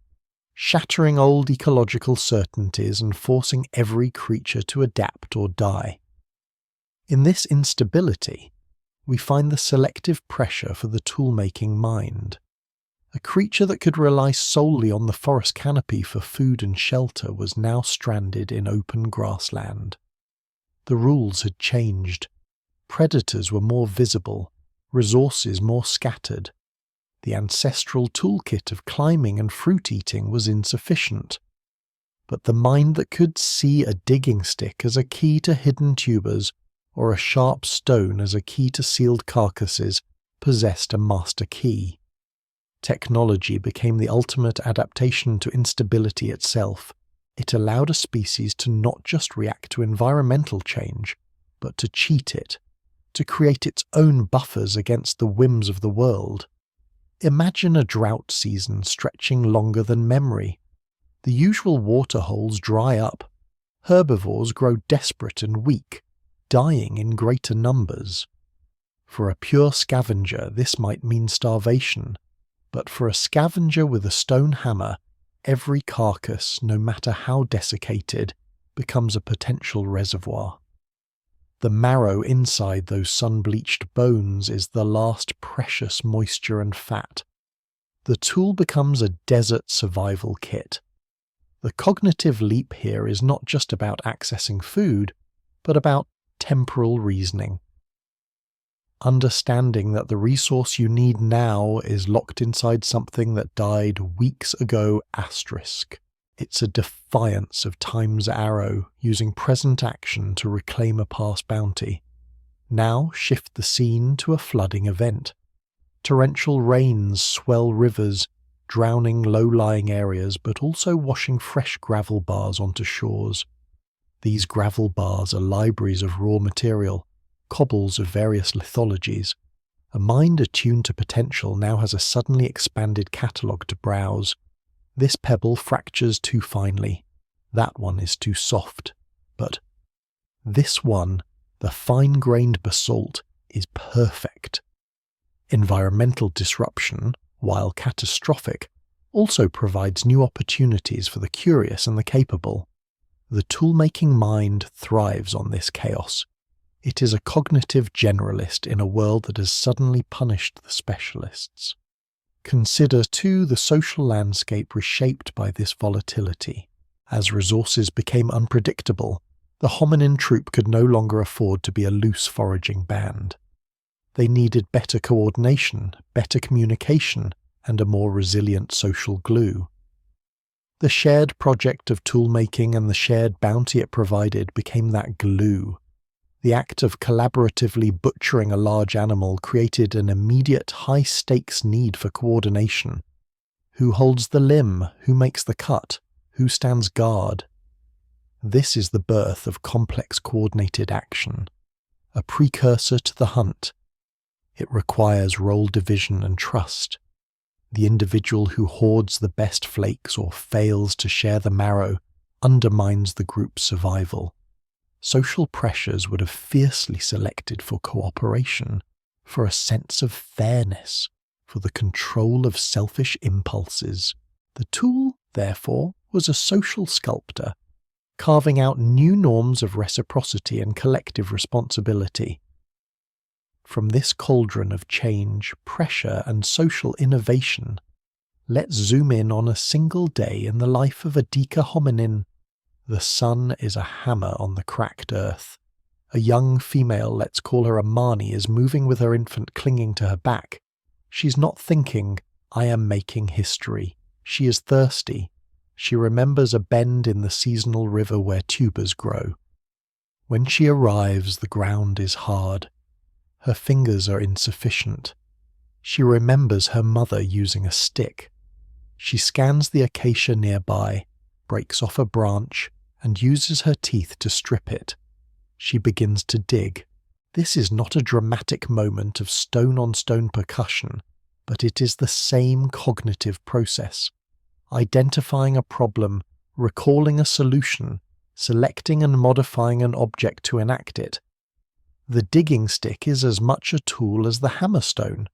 shattering old ecological certainties and forcing every creature to adapt or die. In this instability, we find the selective pressure for the tool-making mind. A creature that could rely solely on the forest canopy for food and shelter was now stranded in open grassland. The rules had changed. Predators were more visible, resources more scattered, The ancestral toolkit of climbing and fruit-eating was insufficient. But the mind that could see a digging stick as a key to hidden tubers, or a sharp stone as a key to sealed carcasses, possessed a master key. Technology became the ultimate adaptation to instability itself. It allowed a species to not just react to environmental change, but to cheat it, to create its own buffers against the whims of the world. Imagine a drought season stretching longer than memory. The usual water holes dry up. Herbivores grow desperate and weak, dying in greater numbers. For a pure scavenger, this might mean starvation, but for a scavenger with a stone hammer, every carcass, no matter how desiccated, becomes a potential reservoir. The marrow inside those sun-bleached bones is the last precious moisture and fat. The tool becomes a desert survival kit. The cognitive leap here is not just about accessing food, but about temporal reasoning. Understanding that the resource you need now is locked inside something that died weeks ago *. It's a defiance of time's arrow, using present action to reclaim a past bounty. Now shift the scene to a flooding event. Torrential rains swell rivers, drowning low-lying areas but also washing fresh gravel bars onto shores. These gravel bars are libraries of raw material, cobbles of various lithologies. A mind attuned to potential now has a suddenly expanded catalogue to browse. This pebble fractures too finely. That one is too soft. But this one, the fine-grained basalt, is perfect. Environmental disruption, while catastrophic, also provides new opportunities for the curious and the capable. The tool-making mind thrives on this chaos. It is a cognitive generalist in a world that has suddenly punished the specialists. Consider, too, the social landscape reshaped by this volatility. As resources became unpredictable, the hominin troop could no longer afford to be a loose foraging band. They needed better coordination, better communication, and a more resilient social glue. The shared project of tool-making and the shared bounty it provided became that glue. The act of collaboratively butchering a large animal created an immediate high-stakes need for coordination. Who holds the limb? Who makes the cut? Who stands guard? This is the birth of complex coordinated action, a precursor to the hunt. It requires role division and trust. The individual who hoards the best flakes or fails to share the marrow undermines the group's survival. Social pressures would have fiercely selected for cooperation, for a sense of fairness, for the control of selfish impulses. The tool, therefore, was a social sculptor, carving out new norms of reciprocity and collective responsibility. From this cauldron of change, pressure, and social innovation, let's zoom in on a single day in the life of a Dika hominin. The sun is a hammer on the cracked earth. A young female, let's call her a Mani, is moving with her infant clinging to her back. She's not thinking, I am making history. She is thirsty. She remembers a bend in the seasonal river where tubers grow. When she arrives, the ground is hard. Her fingers are insufficient. She remembers her mother using a stick. She scans the acacia nearby, breaks off a branch, and uses her teeth to strip it. She begins to dig. This is not a dramatic moment of stone-on-stone percussion, but it is the same cognitive process. Identifying a problem, recalling a solution, selecting and modifying an object to enact it. The digging stick is as much a tool as the hammerstone.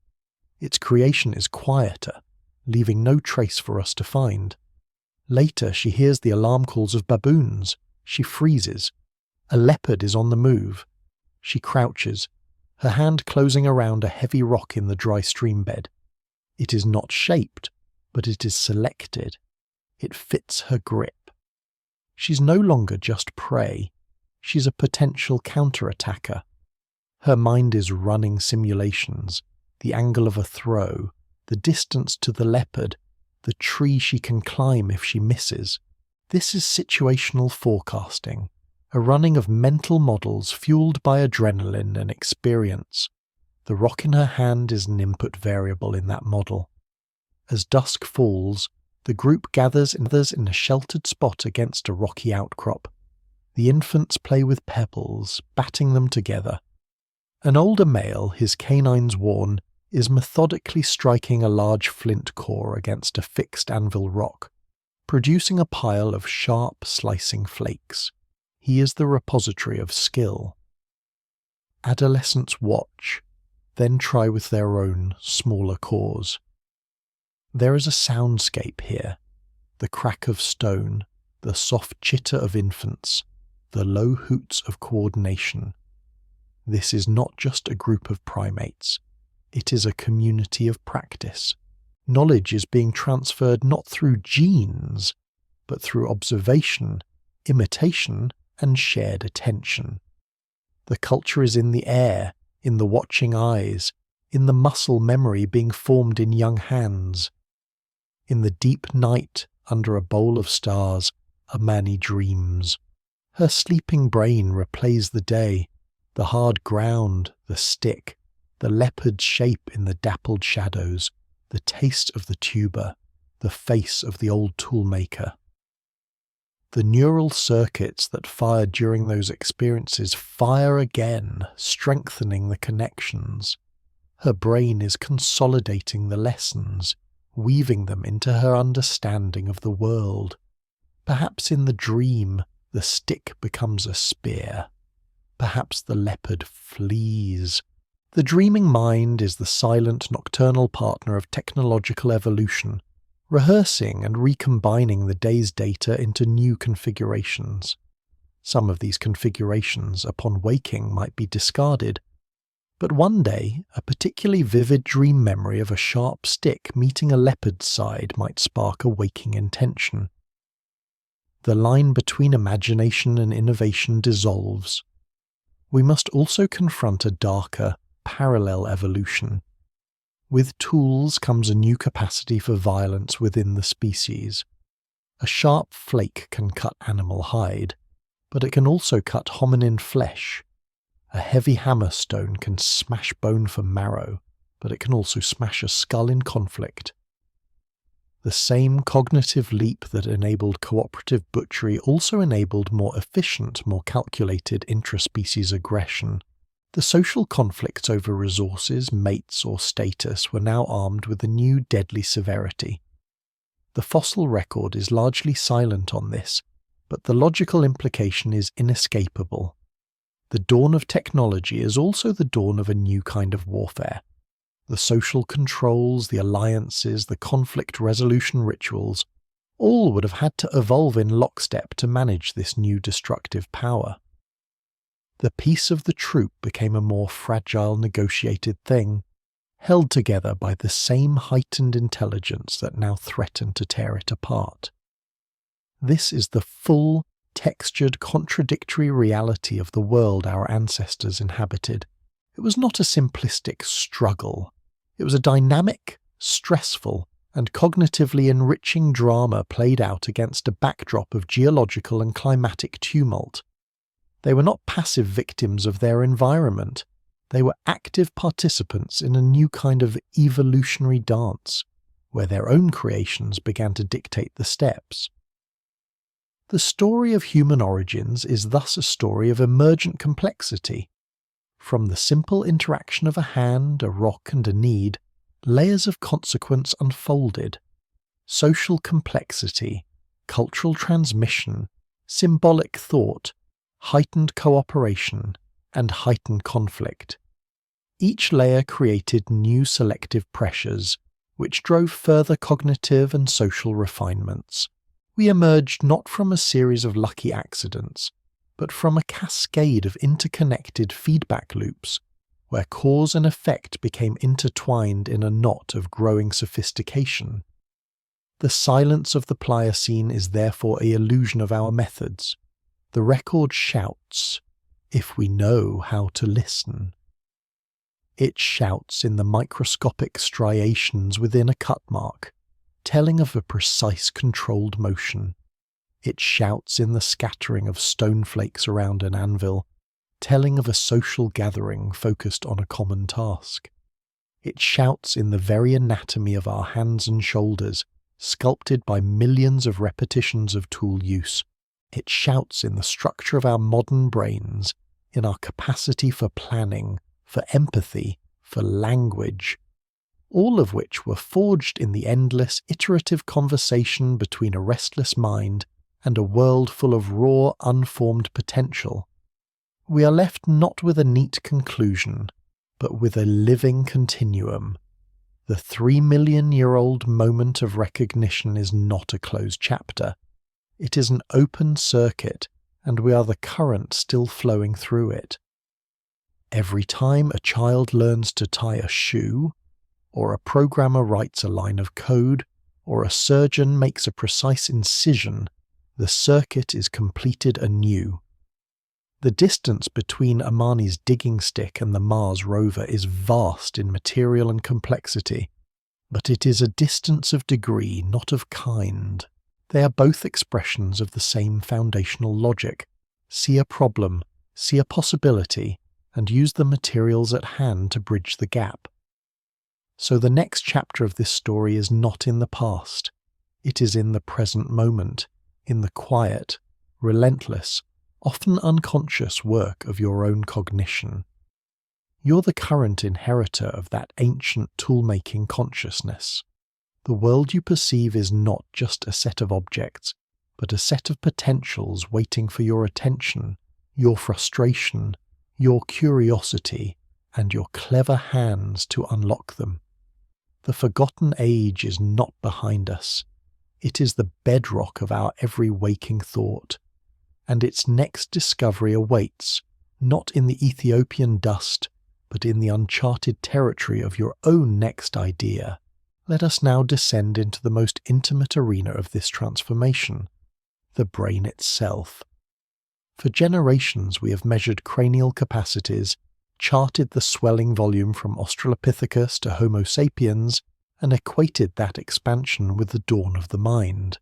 Its creation is quieter, leaving no trace for us to find. Later, she hears the alarm calls of baboons. She freezes. A leopard is on the move. She crouches, her hand closing around a heavy rock in the dry stream bed. It is not shaped, but it is selected. It fits her grip. She's no longer just prey. She's a potential counterattacker. Her mind is running simulations, the angle of a throw, the distance to the leopard, the tree she can climb if she misses. This is situational forecasting, a running of mental models fueled by adrenaline and experience. The rock in her hand is an input variable in that model. As dusk falls, the group gathers in a sheltered spot against a rocky outcrop. The infants play with pebbles, batting them together. An older male, his canines worn, is methodically striking a large flint core against a fixed anvil rock, producing a pile of sharp, slicing flakes. He is the repository of skill. Adolescents watch, then try with their own, smaller cores. There is a soundscape here, the crack of stone, the soft chitter of infants, the low hoots of coordination. This is not just a group of primates, it is a community of practice. Knowledge is being transferred not through genes, but through observation, imitation, and shared attention. The culture is in the air, in the watching eyes, in the muscle memory being formed in young hands. In the deep night, under a bowl of stars, Amani dreams. Her sleeping brain replays the day, the hard ground, the stick, the leopard's shape in the dappled shadows, the taste of the tuber, the face of the old toolmaker. The neural circuits that fired during those experiences fire again, strengthening the connections. Her brain is consolidating the lessons, weaving them into her understanding of the world. Perhaps in the dream, the stick becomes a spear. Perhaps the leopard flees. The dreaming mind is the silent nocturnal partner of technological evolution, rehearsing and recombining the day's data into new configurations. Some of these configurations, upon waking, might be discarded, but one day a particularly vivid dream memory of a sharp stick meeting a leopard's side might spark a waking intention. The line between imagination and innovation dissolves. We must also confront a darker, parallel evolution. With tools comes a new capacity for violence within the species. A sharp flake can cut animal hide, but it can also cut hominin flesh. A heavy hammerstone can smash bone for marrow, but it can also smash a skull in conflict. The same cognitive leap that enabled cooperative butchery also enabled more efficient, more calculated intraspecies aggression. The social conflicts over resources, mates, or status were now armed with a new deadly severity. The fossil record is largely silent on this, but the logical implication is inescapable. The dawn of technology is also the dawn of a new kind of warfare. The social controls, the alliances, the conflict resolution rituals, all would have had to evolve in lockstep to manage this new destructive power. The peace of the troop became a more fragile negotiated thing, held together by the same heightened intelligence that now threatened to tear it apart. This is the full, textured, contradictory reality of the world our ancestors inhabited. It was not a simplistic struggle. It was a dynamic, stressful, and cognitively enriching drama played out against a backdrop of geological and climatic tumult. They were not passive victims of their environment. They were active participants in a new kind of evolutionary dance, where their own creations began to dictate the steps. The story of human origins is thus a story of emergent complexity. From the simple interaction of a hand, a rock, and a need, layers of consequence unfolded. Social complexity, cultural transmission, symbolic thought, heightened cooperation, and heightened conflict. Each layer created new selective pressures, which drove further cognitive and social refinements. We emerged not from a series of lucky accidents, but from a cascade of interconnected feedback loops, where cause and effect became intertwined in a knot of growing sophistication. The silence of the Pliocene is therefore an illusion of our methods. The record shouts, if we know how to listen. It shouts in the microscopic striations within a cut mark, telling of a precise controlled motion. It shouts in the scattering of stone flakes around an anvil, telling of a social gathering focused on a common task. It shouts in the very anatomy of our hands and shoulders, sculpted by millions of repetitions of tool use. It shouts in the structure of our modern brains, in our capacity for planning, for empathy, for language, all of which were forged in the endless, iterative conversation between a restless mind and a world full of raw, unformed potential. We are left not with a neat conclusion, but with a living continuum. The 3 million-year-old moment of recognition is not a closed chapter. It is an open circuit, and we are the current still flowing through it. Every time a child learns to tie a shoe, or a programmer writes a line of code, or a surgeon makes a precise incision, the circuit is completed anew. The distance between Amani's digging stick and the Mars rover is vast in material and complexity, but it is a distance of degree, not of kind. They are both expressions of the same foundational logic. See a problem, see a possibility, and use the materials at hand to bridge the gap. So the next chapter of this story is not in the past. It is in the present moment, in the quiet, relentless, often unconscious work of your own cognition. You're the current inheritor of that ancient tool-making consciousness. The world you perceive is not just a set of objects, but a set of potentials waiting for your attention, your frustration, your curiosity, and your clever hands to unlock them. The forgotten age is not behind us. It is the bedrock of our every waking thought, and its next discovery awaits, not in the Ethiopian dust, but in the uncharted territory of your own next idea. Let us now descend into the most intimate arena of this transformation, the brain itself. For generations we have measured cranial capacities, charted the swelling volume from Australopithecus to Homo sapiens, and equated that expansion with the dawn of the mind.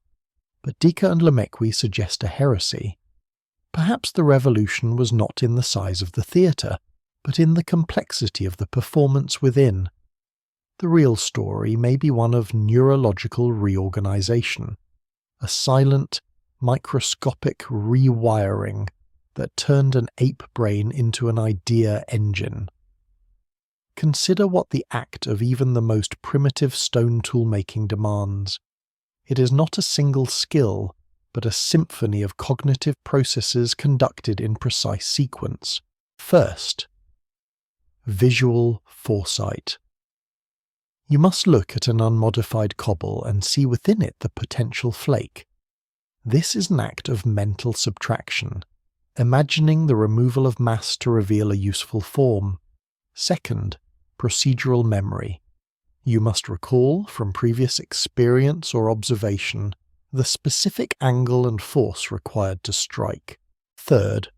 But Dika and Lomekwi suggest a heresy. Perhaps the revolution was not in the size of the theatre, but in the complexity of the performance within. The real story may be one of neurological reorganization, a silent, microscopic rewiring that turned an ape brain into an idea engine. Consider what the act of even the most primitive stone tool-making demands. It is not a single skill, but a symphony of cognitive processes conducted in precise sequence. First, visual foresight. You must look at an unmodified cobble and see within it the potential flake. This is an act of mental subtraction, imagining the removal of mass to reveal a useful form. Second, procedural memory. You must recall, from previous experience or observation, the specific angle and force required to strike. Third,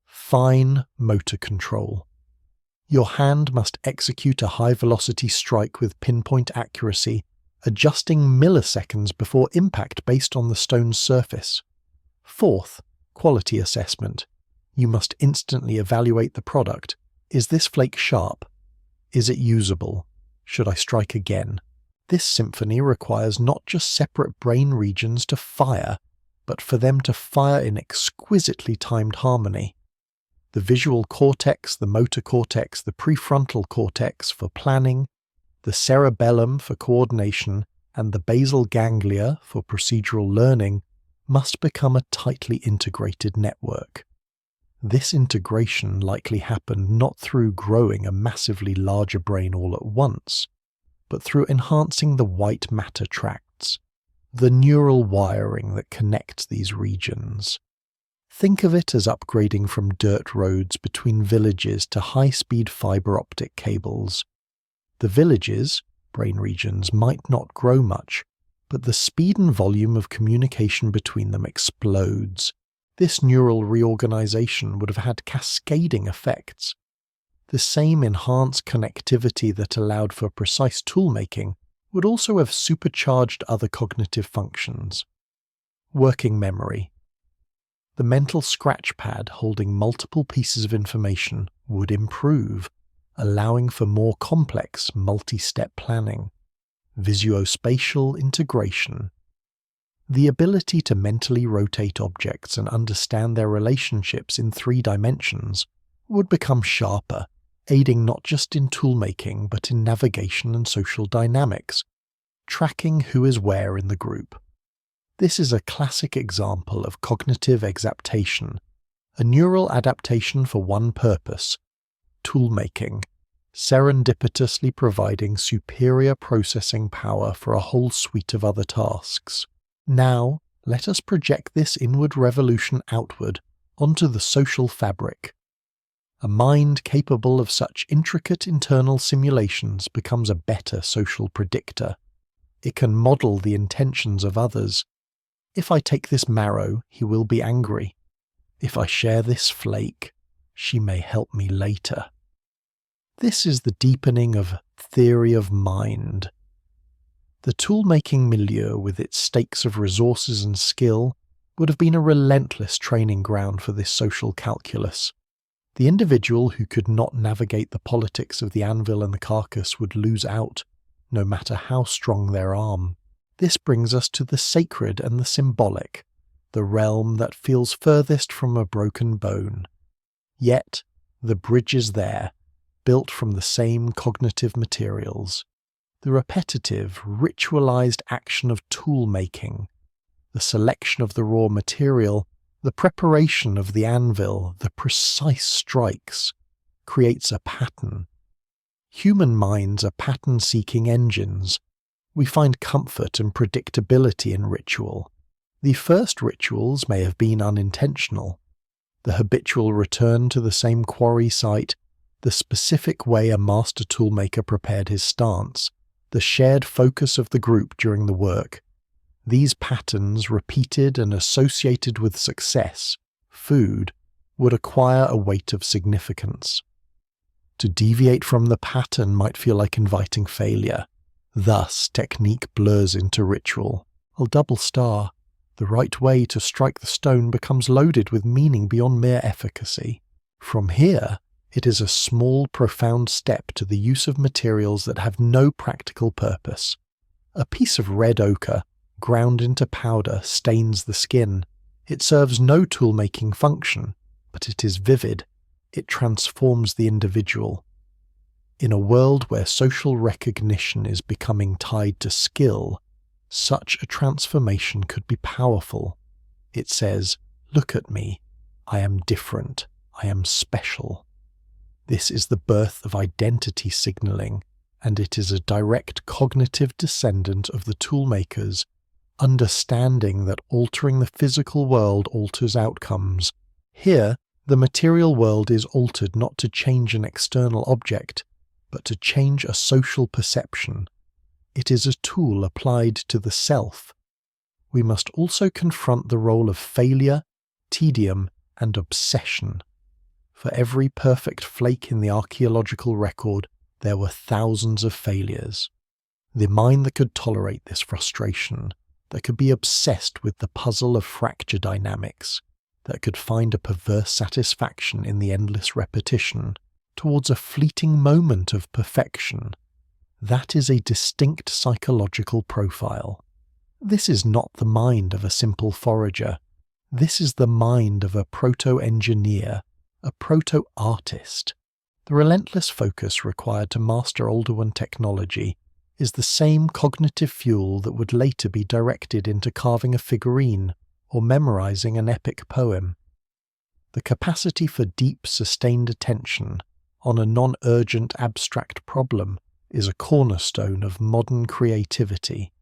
fine motor control. Your hand must execute a high-velocity strike with pinpoint accuracy, adjusting milliseconds before impact based on the stone's surface. Fourth, quality assessment. You must instantly evaluate the product. Is this flake sharp? Is it usable? Should I strike again? This symphony requires not just separate brain regions to fire, but for them to fire in exquisitely timed harmony. The visual cortex, the motor cortex, the prefrontal cortex for planning, the cerebellum for coordination, and the basal ganglia for procedural learning must become a tightly integrated network. This integration likely happened not through growing a massively larger brain all at once, but through enhancing the white matter tracts, the neural wiring that connects these regions. Think of it as upgrading from dirt roads between villages to high-speed fiber optic cables. The villages, brain regions, might not grow much, but the speed and volume of communication between them explodes. This neural reorganization would have had cascading effects. The same enhanced connectivity that allowed for precise toolmaking would also have supercharged other cognitive functions. Working memory. The mental scratch pad holding multiple pieces of information would improve, allowing for more complex multi-step planning. Visuospatial integration. The ability to mentally rotate objects and understand their relationships in 3 dimensions would become sharper, aiding not just in toolmaking but in navigation and social dynamics, tracking who is where in the group. This is a classic example of cognitive exaptation, a neural adaptation for one purpose: toolmaking, serendipitously providing superior processing power for a whole suite of other tasks. Now, let us project this inward revolution outward onto the social fabric. A mind capable of such intricate internal simulations becomes a better social predictor. It can model the intentions of others. If I take this marrow, he will be angry. If I share this flake, she may help me later. This is the deepening of theory of mind. The tool-making milieu, with its stakes of resources and skill, would have been a relentless training ground for this social calculus. The individual who could not navigate the politics of the anvil and the carcass would lose out, no matter how strong their arm. This brings us to the sacred and the symbolic, the realm that feels furthest from a broken bone. Yet, the bridge is there, built from the same cognitive materials. The repetitive, ritualized action of tool-making, the selection of the raw material, the preparation of the anvil, the precise strikes, creates a pattern. Human minds are pattern-seeking engines. We find comfort and predictability in ritual. The first rituals may have been unintentional. The habitual return to the same quarry site, the specific way a master toolmaker prepared his stance, the shared focus of the group during the work. These patterns, repeated and associated with success, food, would acquire a weight of significance. To deviate from the pattern might feel like inviting failure. Thus, technique blurs into ritual. I'll double star. The right way to strike the stone becomes loaded with meaning beyond mere efficacy. From here, it is a small, profound step to the use of materials that have no practical purpose. A piece of red ochre, ground into powder, stains the skin. It serves no tool-making function, but it is vivid. It transforms the individual. In a world where social recognition is becoming tied to skill, such a transformation could be powerful. It says, "Look at me. I am different. I am special." This is the birth of identity signaling, and it is a direct cognitive descendant of the toolmakers, understanding that altering the physical world alters outcomes. Here, the material world is altered not to change an external object, but to change a social perception. It is a tool applied to the self. We must also confront the role of failure, tedium, and obsession. For every perfect flake in the archaeological record, there were thousands of failures. The mind that could tolerate this frustration, that could be obsessed with the puzzle of fracture dynamics, that could find a perverse satisfaction in the endless repetition, towards a fleeting moment of perfection, that is a distinct psychological profile. This is not the mind of a simple forager. This is the mind of a proto-engineer, a proto-artist. The relentless focus required to master Oldowan technology is the same cognitive fuel that would later be directed into carving a figurine or memorizing an epic poem. The capacity for deep, sustained attention on a non-urgent abstract problem is a cornerstone of modern creativity.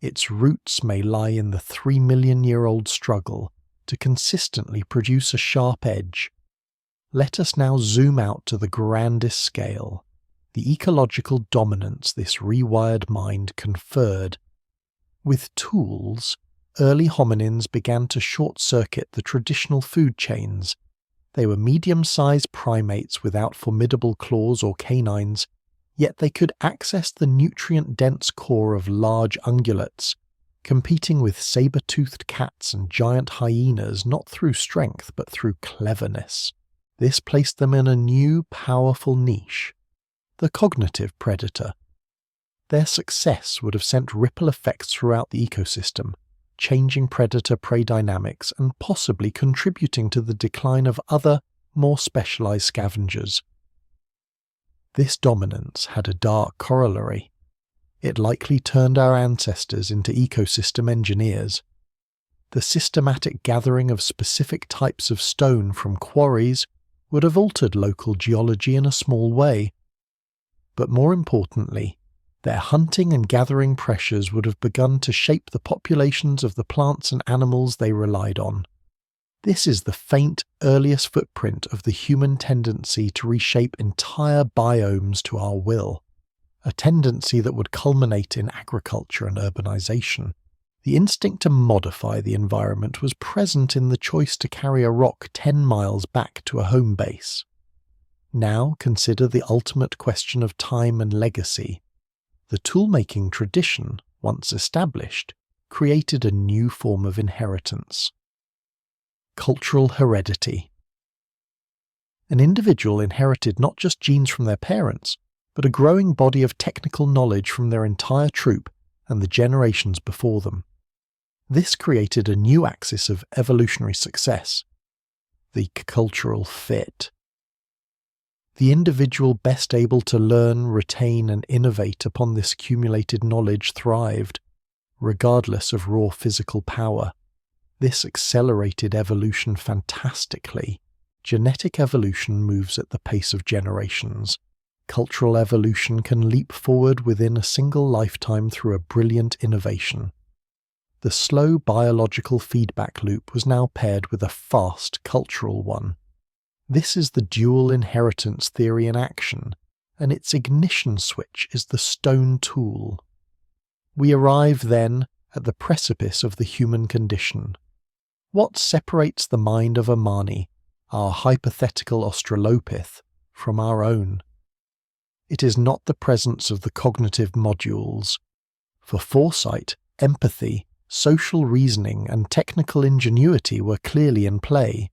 Its roots may lie in the 3-million-year-old struggle to consistently produce a sharp edge. Let us now zoom out to the grandest scale, the ecological dominance this rewired mind conferred. With tools, early hominins began to short-circuit the traditional food chains. They were medium-sized primates without formidable claws or canines, yet they could access the nutrient-dense core of large ungulates, competing with saber-toothed cats and giant hyenas not through strength but through cleverness. This placed them in a new, powerful niche, the cognitive predator. Their success would have sent ripple effects throughout the ecosystem, changing predator-prey dynamics and possibly contributing to the decline of other, more specialized scavengers. This dominance had a dark corollary. It likely turned our ancestors into ecosystem engineers. The systematic gathering of specific types of stone from quarries would have altered local geology in a small way. But more importantly, their hunting and gathering pressures would have begun to shape the populations of the plants and animals they relied on. This is the faint, earliest footprint of the human tendency to reshape entire biomes to our will, a tendency that would culminate in agriculture and urbanization. The instinct to modify the environment was present in the choice to carry a rock 10 miles back to a home base. Now consider the ultimate question of time and legacy. The tool-making tradition, once established, created a new form of inheritance. Cultural heredity. An individual inherited not just genes from their parents, but a growing body of technical knowledge from their entire troop and the generations before them. This created a new axis of evolutionary success, the cultural fit. The individual best able to learn, retain, and innovate upon this accumulated knowledge thrived, regardless of raw physical power. This accelerated evolution fantastically. Genetic evolution moves at the pace of generations. Cultural evolution can leap forward within a single lifetime through a brilliant innovation. The slow biological feedback loop was now paired with a fast cultural one. This is the dual inheritance theory in action, and its ignition switch is the stone tool. We arrive then at the precipice of the human condition. What separates the mind of a Mani, our hypothetical Australopith, from our own? It is not the presence of the cognitive modules. For foresight, empathy, social reasoning, and technical ingenuity were clearly in play.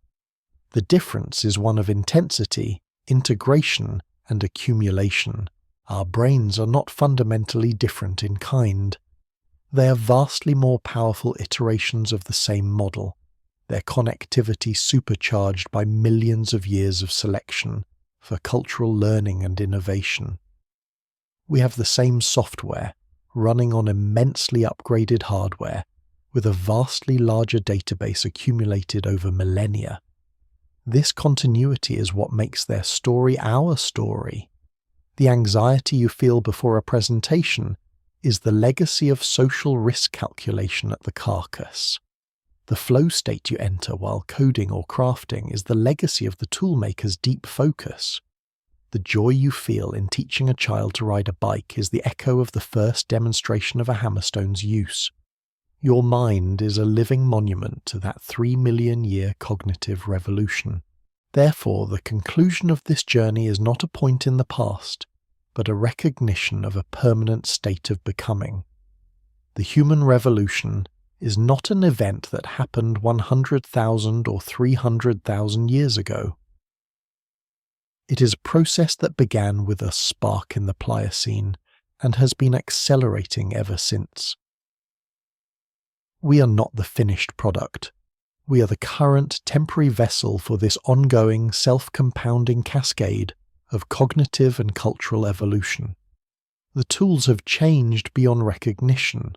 The difference is one of intensity, integration, and accumulation. Our brains are not fundamentally different in kind. They are vastly more powerful iterations of the same model, their connectivity supercharged by millions of years of selection for cultural learning and innovation. We have the same software, running on immensely upgraded hardware, with a vastly larger database accumulated over millennia. This continuity is what makes their story our story. The anxiety you feel before a presentation is the legacy of social risk calculation at the carcass. The flow state you enter while coding or crafting is the legacy of the toolmaker's deep focus. The joy you feel in teaching a child to ride a bike is the echo of the first demonstration of a hammerstone's use. Your mind is a living monument to that 3 million year cognitive revolution. Therefore, the conclusion of this journey is not a point in the past, but a recognition of a permanent state of becoming. The human revolution is not an event that happened 100,000 or 300,000 years ago. It is a process that began with a spark in the Pliocene and has been accelerating ever since. We are not the finished product. We are the current temporary vessel for this ongoing self-compounding cascade of cognitive and cultural evolution. The tools have changed beyond recognition.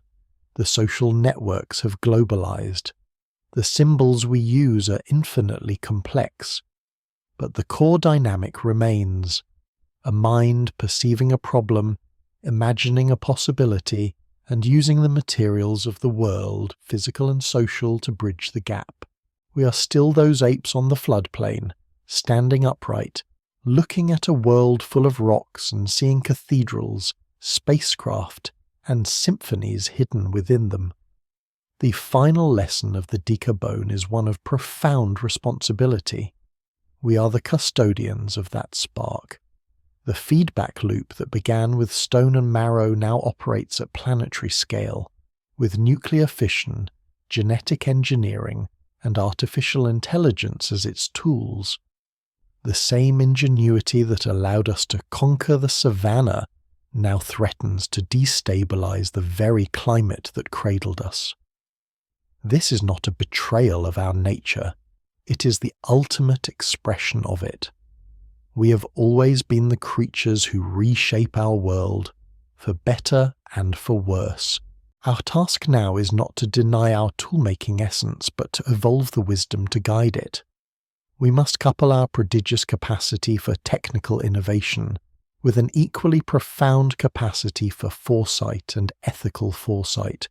The social networks have globalized. The symbols we use are infinitely complex. But the core dynamic remains: a mind perceiving a problem, imagining a possibility, and using the materials of the world, physical and social, to bridge the gap. We are still those apes on the floodplain, standing upright, looking at a world full of rocks and seeing cathedrals, spacecraft, and symphonies hidden within them. The final lesson of the Dika bone is one of profound responsibility. We are the custodians of that spark. The feedback loop that began with stone and marrow now operates at planetary scale, with nuclear fission, genetic engineering, and artificial intelligence as its tools. The same ingenuity that allowed us to conquer the savannah now threatens to destabilize the very climate that cradled us. This is not a betrayal of our nature, it is the ultimate expression of it. We have always been the creatures who reshape our world, for better and for worse. Our task now is not to deny our tool-making essence, but to evolve the wisdom to guide it. We must couple our prodigious capacity for technical innovation with an equally profound capacity for foresight and ethical foresight.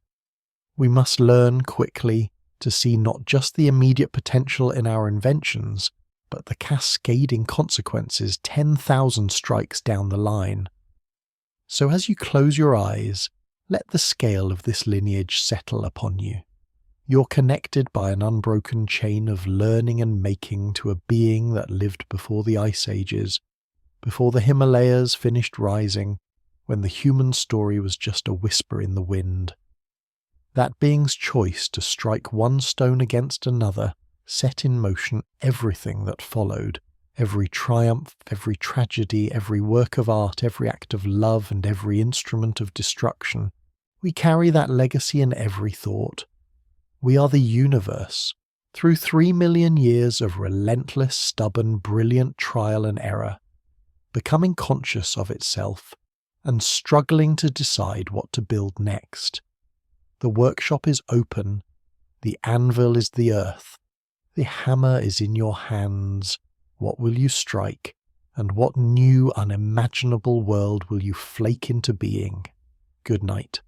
We must learn quickly to see not just the immediate potential in our inventions, but the cascading consequences 10,000 strikes down the line. So as you close your eyes, let the scale of this lineage settle upon you. You're connected by an unbroken chain of learning and making to a being that lived before the ice ages, before the Himalayas finished rising, when the human story was just a whisper in the wind. That being's choice to strike one stone against another set in motion everything that followed, every triumph, every tragedy, every work of art, every act of love, and every instrument of destruction. We carry that legacy in every thought. We are the universe, through 3 million years of relentless, stubborn, brilliant trial and error, becoming conscious of itself and struggling to decide what to build next. The workshop is open, the anvil is the earth, the hammer is in your hands. What will you strike, and what new, unimaginable world will you flake into being? Good night.